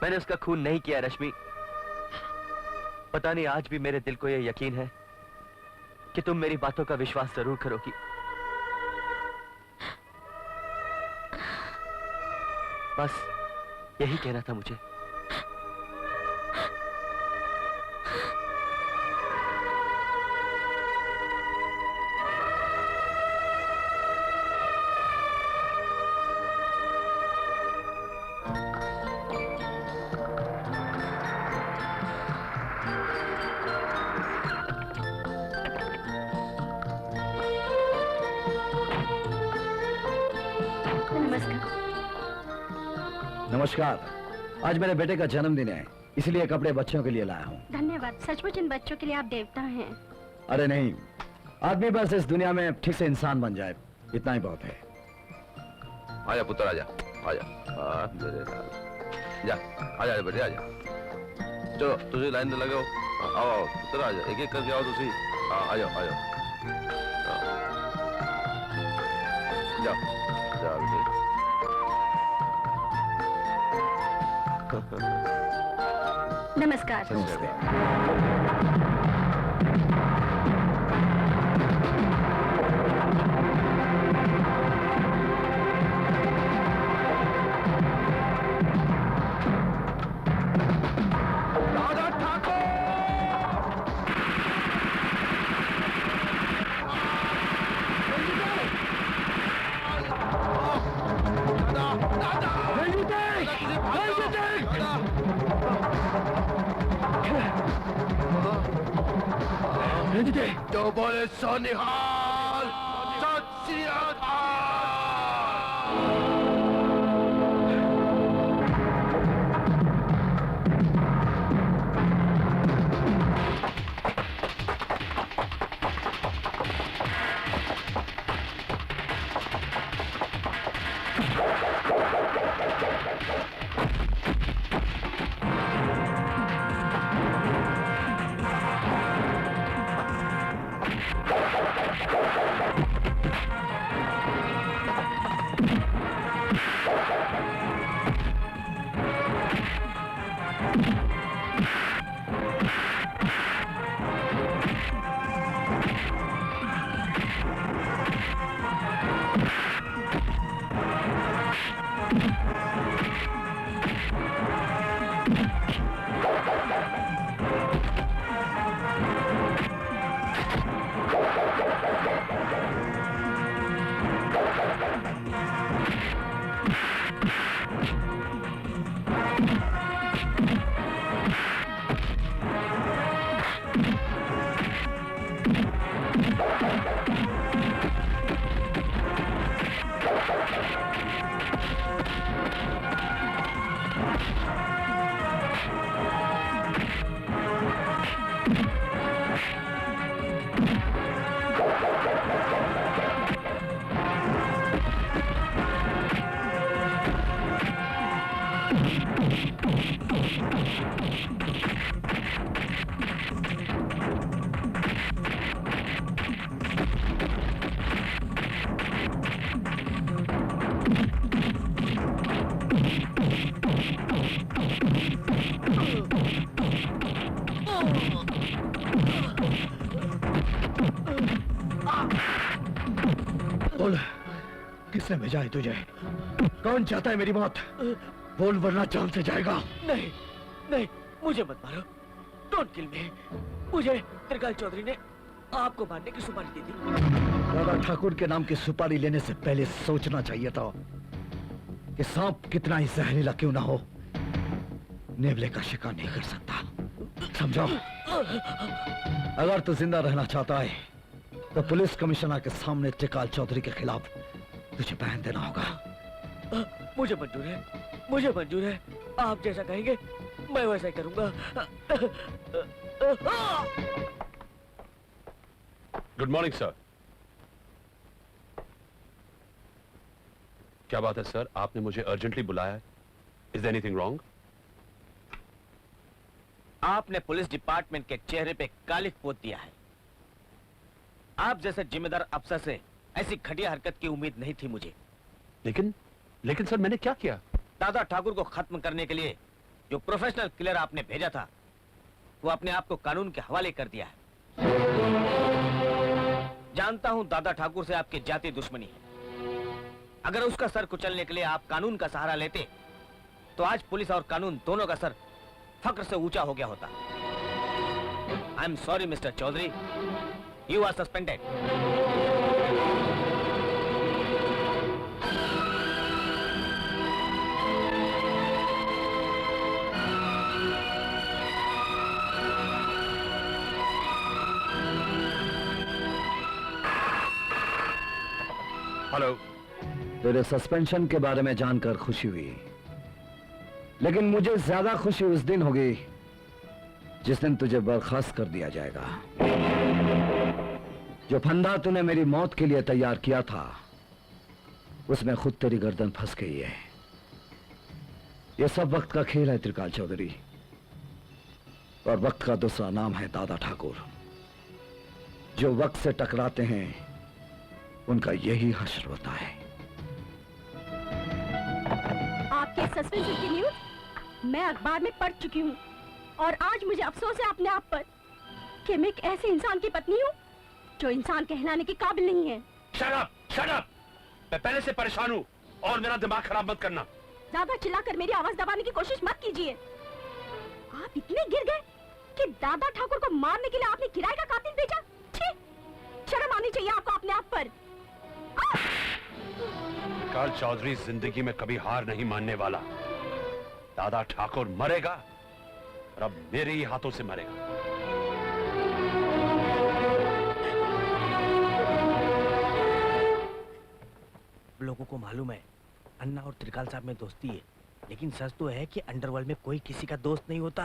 D: मैंने उसका खून नहीं किया रश्मि। पता नहीं आज भी मेरे दिल को यह यकीन है कि तुम मेरी बातों का विश्वास जरूर करोगी। बस यही कहना था मुझे।
A: नमस्कार। आज मेरे बेटे का जन्मदिन है, इसलिए कपड़े बच्चों के लिए लाया हूँ।
C: धन्यवाद। सचमुच इन बच्चों के लिए आप देवता हैं।
A: अरे नहीं, आदमी बस इस दुनिया में ठीक से इंसान बन जाए, इतना ही बहुत है।
J: आजा पुत्र, आजा आजा। मेरे लाल जा, आजा बेटे आजा। चलो तुझे लाइन में लगे हो। आओ आओ पुत्र, आजा, एक एक करके आओ। तुझे आ जाओ, आ जाओ। जाओ जाओ बेटे।
C: नमस्कार।
M: तो बोले सोनिहाल, सत श्री अकाल।
A: बोल, किसने भेजा है तुझे? कौन चाहता है मेरी मौत? बोल वरना जान से जाएगा।
H: नहीं नहीं, मुझे मत मारो, डोंट किल मी। मुझे त्रिकाल चौधरी ने आपको मारने की सुपारी दी थी।
A: दादा ठाकुर के नाम की सुपारी लेने से पहले सोचना चाहिए था कि सांप कितना ही जहरीला क्यों ना हो, नेवले का शिकार नहीं कर सकता। समझो, अगर तू जिंदा रहना चाहता है तो पुलिस कमिश्नर के सामने त्रिकाल चौधरी के खिलाफ तुझे बयान देना होगा।
H: मुझे मंजूर है, मुझे मंजूर है। आप जैसा कहेंगे मैं वैसा ही करूंगा।
E: Good morning sir. क्या बात है सर, आपने मुझे अर्जेंटली बुलाया है? Is there anything wrong?
H: आपने पुलिस डिपार्टमेंट के चेहरे पे कालिख पोत दिया है। आप जैसे जिम्मेदार अफसर से ऐसी घटिया हरकत की उम्मीद नहीं थी मुझे।
E: लेकिन सर मैंने क्या किया?
H: दादा ठाकुर को खत्म करने के लिए जो प्रोफेशनल किलर आपने भेजा था वो अपने आप को कानून के हवाले कर दिया है। जानता हूं दादा ठाकुर से आपकी जाति दुश्मनी है। अगर उसका सर कुचलने के लिए आप कानून का सहारा लेते तो आज पुलिस और कानून दोनों का सर फक्र से ऊंचा हो गया होता। I am sorry mister Chaudhary, you are suspended.
E: Hello.
A: तेरे सस्पेंशन के बारे में जानकर खुशी हुई, लेकिन मुझे ज्यादा खुशी उस दिन होगी जिस दिन तुझे बर्खास्त कर दिया जाएगा। जो फंदा तूने मेरी मौत के लिए तैयार किया था उसमें खुद तेरी गर्दन फंस गई है। यह सब वक्त का खेल है त्रिकाल चौधरी, और वक्त का दूसरा नाम है दादा ठाकुर। जो वक्त से टकराते हैं उनका यही हश्र होता है।
C: आपके सस्पेंशन की न्यूज़ मैं अखबार में पढ़ चुकी हूँ, और आज मुझे अफसोस है अपने आप पर कि मैं एक ऐसे इंसान की पत्नी हूँ जो इंसान कहलाने के काबिल नहीं है।
E: Shut up, shut up! मैं पहले से परेशान हूँ और मेरा दिमाग खराब मत करना।
C: ज्यादा चिल्लाकर मेरी आवाज दबाने की कोशिश मत कीजिए। आप इतने गिर गए कि दादा ठाकुर को मारने के लिए आपने किराए का कातिल भेजा। छी! शर्म आनी चाहिए आपको अपने आप पर।
E: त्रिकाल चौधरी जिंदगी में कभी हार नहीं मानने वाला। दादा ठाकुर मरेगा और अब मेरे ही हाथों से मरेगा।
H: लोगों को मालूम है अन्ना और त्रिकाल साहब में दोस्ती है, लेकिन सच तो है कि अंडरवर्ल्ड में कोई किसी का दोस्त नहीं होता।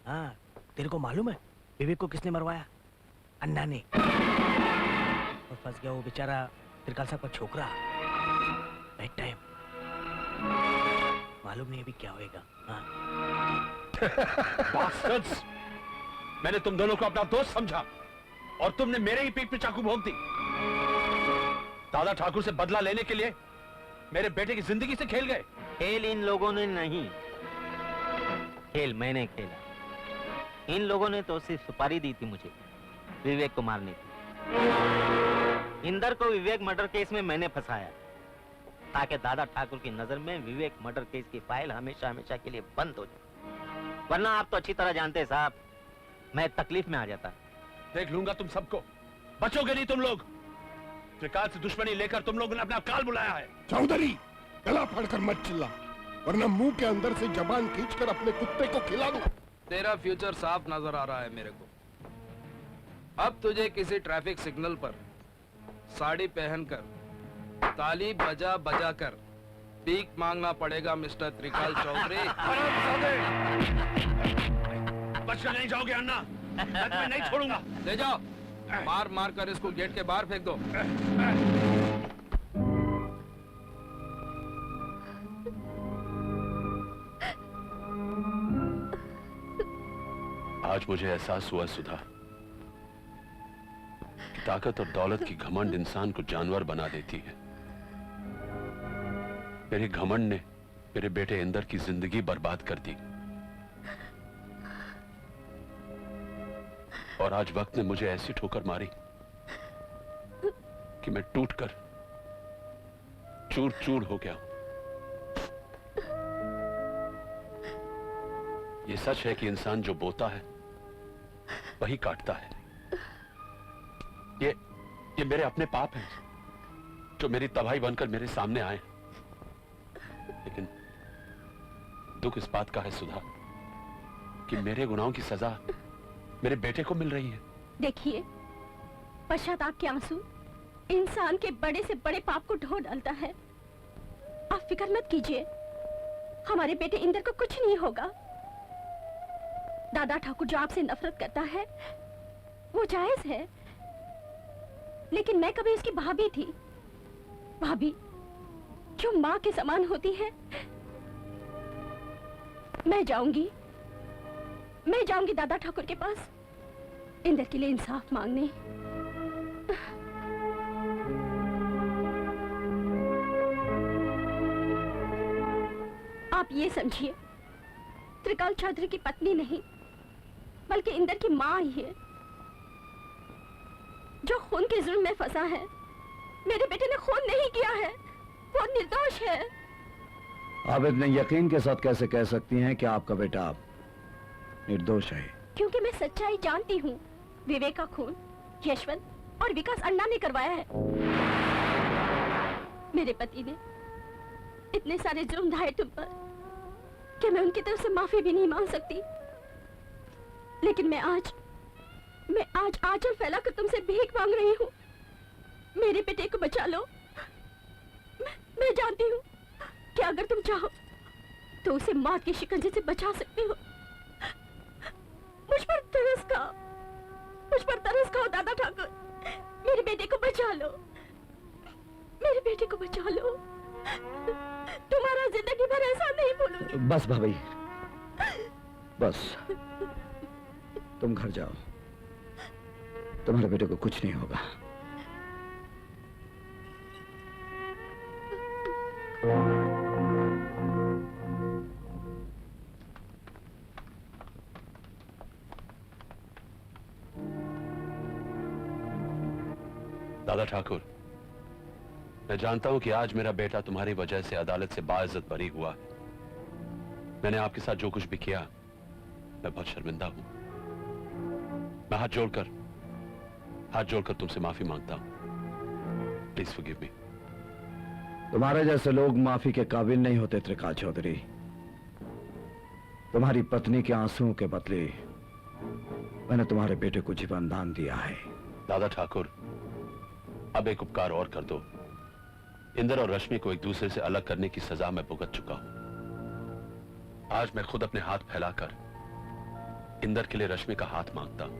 H: हाँ, तेरे को मालूम है विवेक को किसने मरवाया? अन्ना ने। और फंस गया वो बेचारा त्रिकाल साहब का छोकरा। Bad time. मालूम नहीं अभी क्या होएगा। हाँ।
E: Bastards! मैंने तुम दोनों को अपना दोस्त समझा और तुमने मेरे ही पीठ पे चाकू भोंक दी। दादा ठाकुर से बदला लेने के लिए मेरे बेटे की जिंदगी से खेल गए।
L: खेल इन लोगों ने नहीं, खेल मैंने खेला। इन लोगों ने तो सिर्फ सुपारी दी थी मुझे विवेक को मारने की। इंदर को विवेक मर्डर केस में मैंने फंसाया ताकि दादा ठाकुर की नजर में विवेक मर्डर केस की फाइल हमेशा हमेशा के लिए बंद हो जाए। वरना आप तो अच्छी तरह जानते हैं साहब, मैं तकलीफ में आ जाता।
E: देख लूंगा तुम सबको, बचोगे नहीं तुम लोग। त्रिकाल से दुश्मनी लेकर तुम लोगों ने अपना काल बुलाया है।
I: चौधरी, गला फाड़कर मत चिल्ला, वरना मुंह के अंदर से जबान खींचकर अपने कुत्ते को खिला दूं।
J: तेरा फ्यूचर साफ नजर आ रहा है मेरे को। अब तुझे किसी ट्रैफिक सिग्नल पर साड़ी पहनकर ताली बजा बजा कर भीख मांगना पड़ेगा मिस्टर त्रिकाल चौधरी।
E: बच कर नहीं जाओगे अन्ना, मैं तुम्हें नहीं छोड़ूंगा।
J: ले जाओ, मार मार कर इसको गेट के बाहर फेंक दो।
E: आज मुझे एहसास हुआ सुधा कि ताकत और दौलत की घमंड इंसान को जानवर बना देती है। मेरे घमंड ने मेरे बेटे इंदर की जिंदगी बर्बाद कर दी। और आज वक्त ने मुझे ऐसी ठोकर मारी कि मैं टूटकर चूर चूर हो गया। ये सच है कि इंसान जो बोता है वही काटता है। ये मेरे अपने पाप हैं जो मेरी तबाही बनकर मेरे सामने आए। लेकिन दुख इस बात का है सुधा कि मेरे गुनाहों की सजा मेरे बेटे को मिल रही है।
C: देखिए, पश्चाताप के आंसू इंसान के बड़े से बड़े पाप को ढो डालता है। आप फिक्र मत कीजिए, हमारे बेटे इंद्र को कुछ नहीं होगा। दादा ठाकुर जो आपसे नफरत करता है वो जायज है, लेकिन मैं कभी उसकी भाभी थी। भाभी जो माँ के समान होती है। मैं जाऊंगी दादा ठाकुर के पास इंद्र के लिए इंसाफ मांगने। आप ये समझिए, त्रिकाल चौधरी की पत्नी नहीं बल्कि इंद्र की माँ ही है जो खून के जुल्म में फंसा है। मेरे बेटे ने खून नहीं किया है, वो निर्दोष है।
A: आप इतने यकीन के साथ कैसे कह सकती हैं कि आपका बेटा निर्दोष है?
C: क्योंकि मैं सच्चाई जानती हूँ। विवेक का खून यशवंत और विकास अन्ना ने करवाया है। मेरे पति ने इतने सारे जुर्म ढाए तुम पर कि मैं उनकी तरफ से माफी भी नहीं मांग सकती। लेकिन मैं आज आंचल फैलाकर तुमसे भीख मांग रही हूँ। मेरे बेटे को बचा लो। मैं जानती हूँ कि अगर तुम चाहो तो उसे मौत के शिकंजे से बचा सकते हो। मुझ पर तरस खाओ दादा ठाकुर। मेरे बेटे को बचा लो, मेरे बेटे को बचा लो। तुम्हारा जिंदगी भर ऐसा नहीं भूलूंगी।
A: बस भाभी, बस तुम घर जाओ, तुम्हारे बेटे को कुछ नहीं होगा।
E: दादा ठाकुर, मैं जानता हूं कि आज मेरा बेटा तुम्हारी वजह से अदालत से बाइज्जत बरी हुआ है। मैंने आपके साथ जो कुछ भी किया, मैं बहुत शर्मिंदा हूं। मैं हाथ जोड़कर तुमसे माफी मांगता हूं। Please forgive me.
A: तुम्हारे जैसे लोग माफी के काबिल नहीं होते त्रिकाल चौधरी। तुम्हारी पत्नी के आंसुओं के बदले मैंने तुम्हारे बेटे को जीवन दान दिया है।
E: दादा ठाकुर, अब एक उपकार और कर दो। इंद्र और रश्मि को एक दूसरे से अलग करने की सजा मैं भुगत चुका हूं। आज मैं खुद अपने हाथ फैलाकर इंद्र के लिए रश्मि का हाथ मांगता हूं।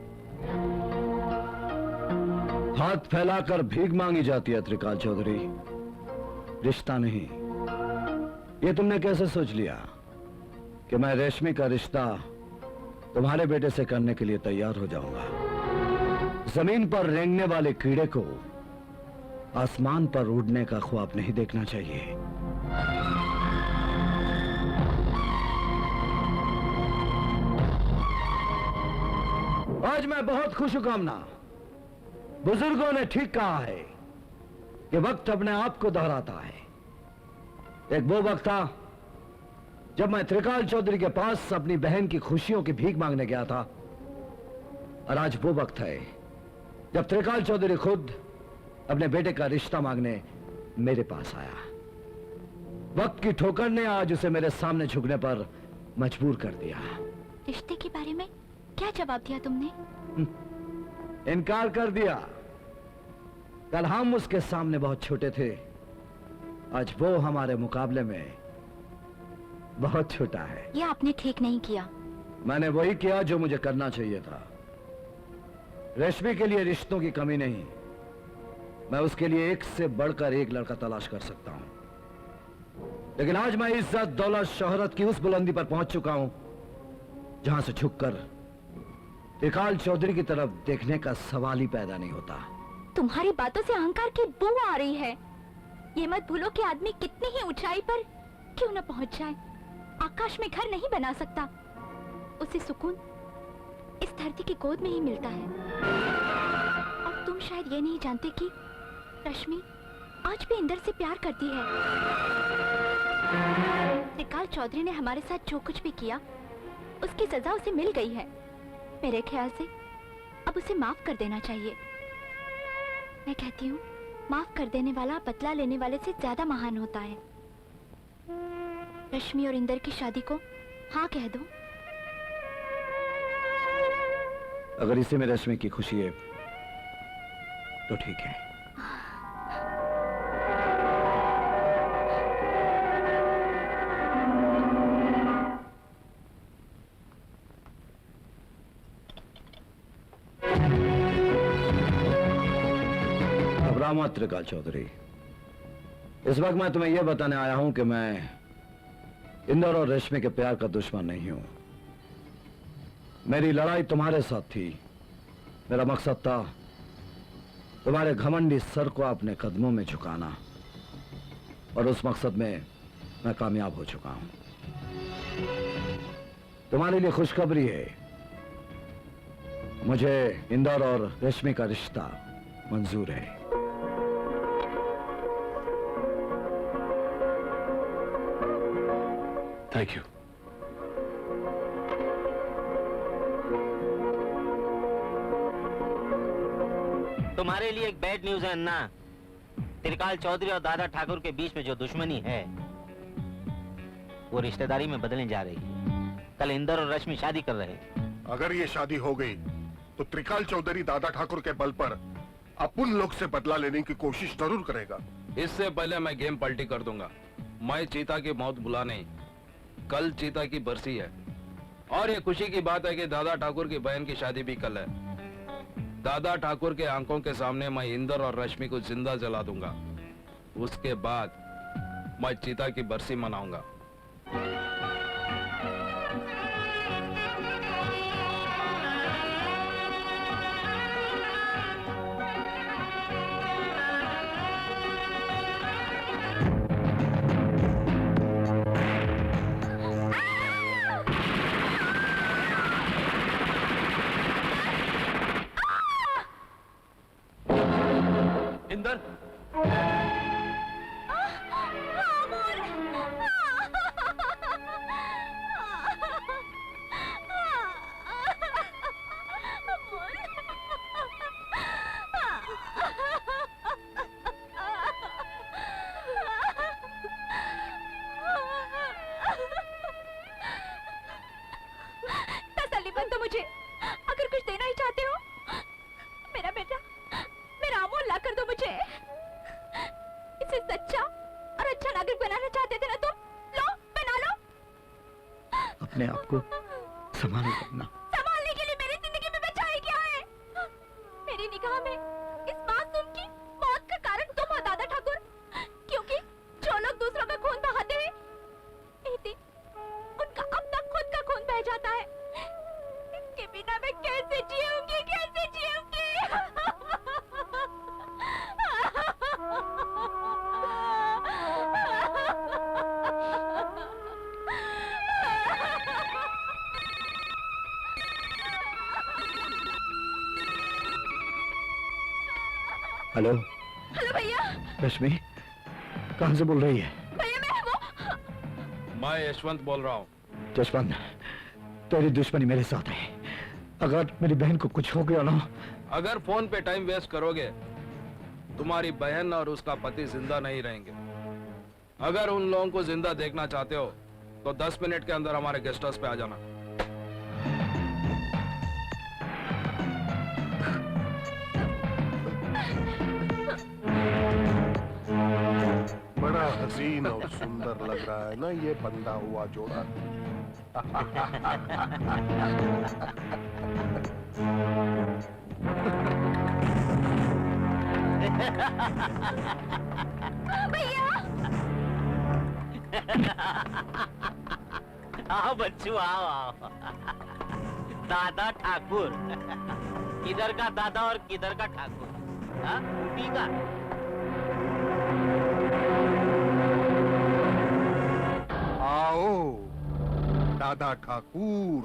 A: हाथ फैलाकर भीख मांगी जाती है त्रिकाल चौधरी, रिश्ता नहीं। ये तुमने कैसे सोच लिया कि मैं रेशमी का रिश्ता तुम्हारे बेटे से करने के लिए तैयार हो जाऊंगा? जमीन पर रेंगने वाले कीड़े को आसमान पर उड़ने का ख्वाब नहीं देखना चाहिए। आज मैं बहुत खुश हूं कामना। बुजुर्गों ने ठीक कहा है कि वक्त अपने आप को दोहराता है। एक वो वक्त था जब मैं त्रिकाल चौधरी के पास अपनी बहन की खुशियों की भीख मांगने गया था, और आज वो वक्त है जब त्रिकाल चौधरी खुद अपने बेटे का रिश्ता मांगने मेरे पास आया। वक्त की ठोकर ने आज उसे मेरे सामने झुकने पर मजबूर कर दिया।
F: रिश्ते के बारे में क्या जवाब दिया तुमने?
A: इनकार कर दिया। कल हम उसके सामने बहुत छोटे थे, आज वो हमारे मुकाबले में बहुत छोटा है।
F: ये आपने ठीक नहीं किया।
A: मैंने वही किया जो मुझे करना चाहिए था। रेशमी के लिए रिश्तों की कमी नहीं, मैं उसके लिए एक से बढ़कर एक लड़का तलाश कर सकता हूं। लेकिन आज मैं इज्जत, दौलत, शोहरत की उस बुलंदी पर पहुंच चुका हूं जहां से झुककर त्रिकाल चौधरी की तरफ देखने का सवाल ही पैदा नहीं होता।
F: तुम्हारी बातों से अहंकार की बू आ रही है। ये मत भूलो कि आदमी कितनी ही ऊंचाई पर क्यों न पहुंच जाए, आकाश में घर नहीं बना सकता। उसे सुकून इस धरती की गोद में ही मिलता है। और तुम शायद ये नहीं जानते कि रश्मि आज भी इंदर से प्यार करती है। त्रिकाल चौधरी ने हमारे साथ जो कुछ भी किया उसकी सजा उसे मिल गई है। मेरे ख्याल से अब उसे माफ कर देना चाहिए। मैं कहती हूँ माफ कर देने वाला बदला लेने वाले से ज्यादा महान होता है। रश्मि और इंदर की शादी को हाँ कह दो।
A: अगर इसी में रश्मि की खुशी है तो ठीक है। घबराओ मत त्रिकाल चौधरी। इस वक्त मैं तुम्हें यह बताने आया हूं कि मैं इंदर और रश्मि के प्यार का दुश्मन नहीं हूं। मेरी लड़ाई तुम्हारे साथ थी। मेरा मकसद था तुम्हारे घमंडी सर को अपने कदमों में झुकाना, और उस मकसद में मैं कामयाब हो चुका हूं। तुम्हारे लिए खुशखबरी है, मुझे इंदर और रश्मि का रिश्ता मंजूर है।
E: Thank you.
L: तुम्हारे लिए एक बैड न्यूज है अन्ना। त्रिकाल चौधरी और दादा ठाकुर के बीच में जो दुश्मनी है वो रिश्तेदारी में बदलने जा रही है। कल इंदर और रश्मि शादी कर रहे हैं।
I: अगर ये शादी हो गई तो त्रिकाल चौधरी दादा ठाकुर के बल पर अपन लोग से बदला लेने की कोशिश जरूर करेगा।
J: इससे पहले मैं गेम पलटी कर दूंगा। मैं चीता की मौत बुला नहीं। कल चीता की बरसी है और ये खुशी की बात है कि दादा ठाकुर की बहन की शादी भी कल है। दादा ठाकुर के आंखों के सामने मैं इंदर और रश्मि को जिंदा जला दूंगा। उसके बाद मैं चीता की बरसी मनाऊंगा।
D: इंदर,
F: तसल्ली बंदो मुझे, अगर कुछ देना ही चाहते हो, मेरा बेटा, मेरा अमोल ला कर दो मुझे। इसे सच्चा और अच्छा नागरिक बनाना चाहते थे ना तुम? लो, बना लो।
A: अपने आप को संभालो करना।
F: संभालने के लिए मेरी जिंदगी में बचाई क्या है? मेरी निगाह में इस मासूम की मौत का कारण तुम हो दादा ठाकुर, क्योंकि जो लोग दूसरों का खून बहाते हैं, एक दिन उनका अपना खुद का खून बह जाता है। इसके बिना मैं कैसे जीऊंगी, कैसे जीऊंगी?
A: हेलो
F: हेलो भैया।
A: रश्मि कहां से बोल रही है?
F: भैया मैं वो
J: मैं यशवंत बोल रहा हूँ।
A: जसवंत, तेरी दुश्मनी मेरे साथ है। अगर मेरी बहन को कुछ हो गया ना।
J: अगर फोन पे टाइम वेस्ट करोगे तुम्हारी बहन और उसका पति जिंदा नहीं रहेंगे। अगर उन लोगों को जिंदा देखना चाहते हो तो 10 मिनट के अंदर हमारे गेस्ट हाउस पे आ जाना।
I: बड़ा हसीन और सुंदर लग रहा है ना ये बंधा हुआ जोड़ा।
F: भैया।
L: आओ बच्चू, आओ आओ। दादा ठाकुर, किधर का दादा और किधर का ठाकुर? हाँ, यूपी का।
I: आओ दादा ठाकुर।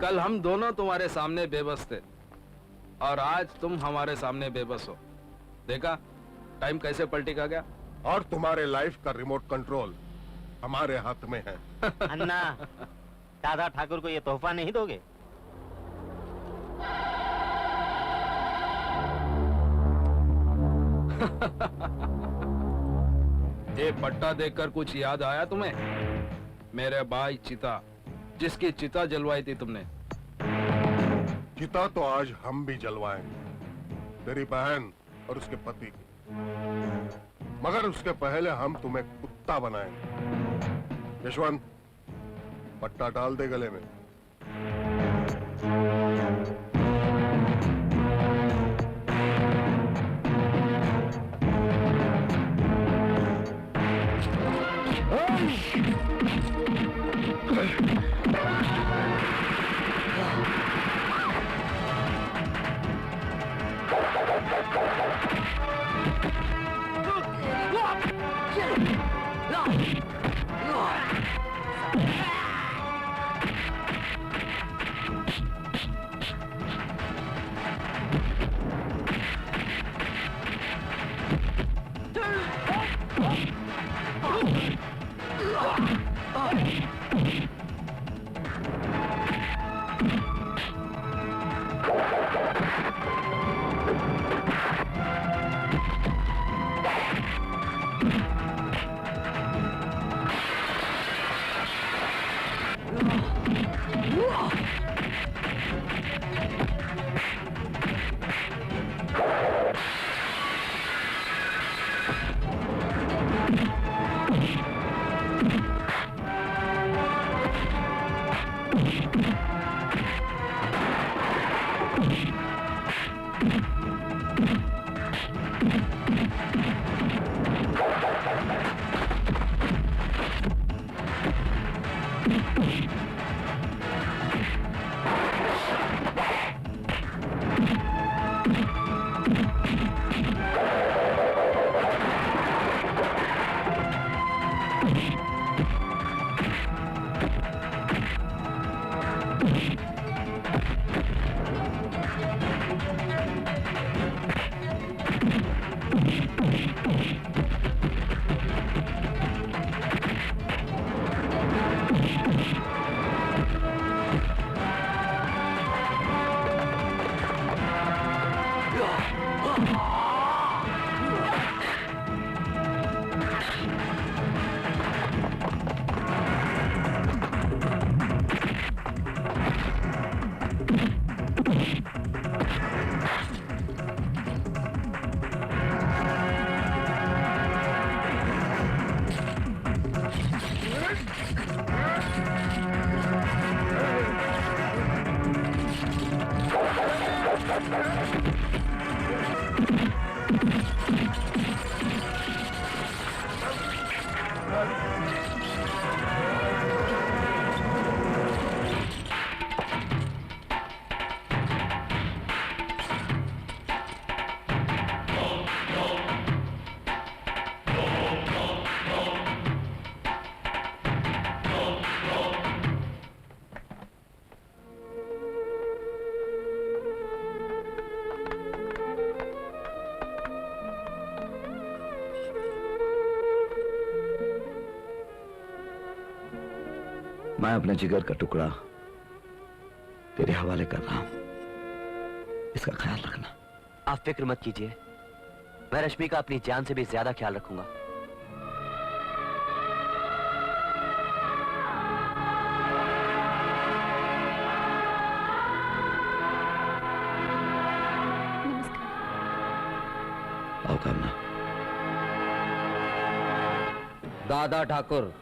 J: कल हम दोनों तुम्हारे सामने बेबस थे और आज तुम हमारे सामने बेबस हो। देखा टाइम कैसे पलटी का गया।
I: और तुम्हारे लाइफ का रिमोट कंट्रोल हमारे हाथ में है।
L: अन्ना, दादा ठाकुर को ये तोहफा नहीं दोगे?
J: ये पट्टा देखकर कुछ याद आया तुम्हें? मेरे भाई चिता, जिसकी चिता जलवाई थी तुमने।
I: चिता तो आज हम भी जलवाएंगे, तेरी बहन और उसके पति की। मगर उसके पहले हम तुम्हें कुत्ता बनाएंगे। यशवंत, पट्टा डाल दे गले में।
A: मैं अपने जिगर का टुकड़ा तेरे हवाले कर रहा हूं, इसका ख्याल रखना।
D: आप फिक्र मत कीजिए, मैं रश्मि का अपनी जान से भी ज्यादा ख्याल रखूंगा।
A: आओ करना।
N: दादा ठाकुर,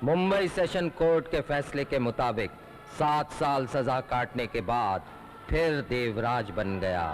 N: मुंबई सेशन कोर्ट के फैसले के मुताबिक 7 साल सजा काटने के बाद फिर देवराज बन गया।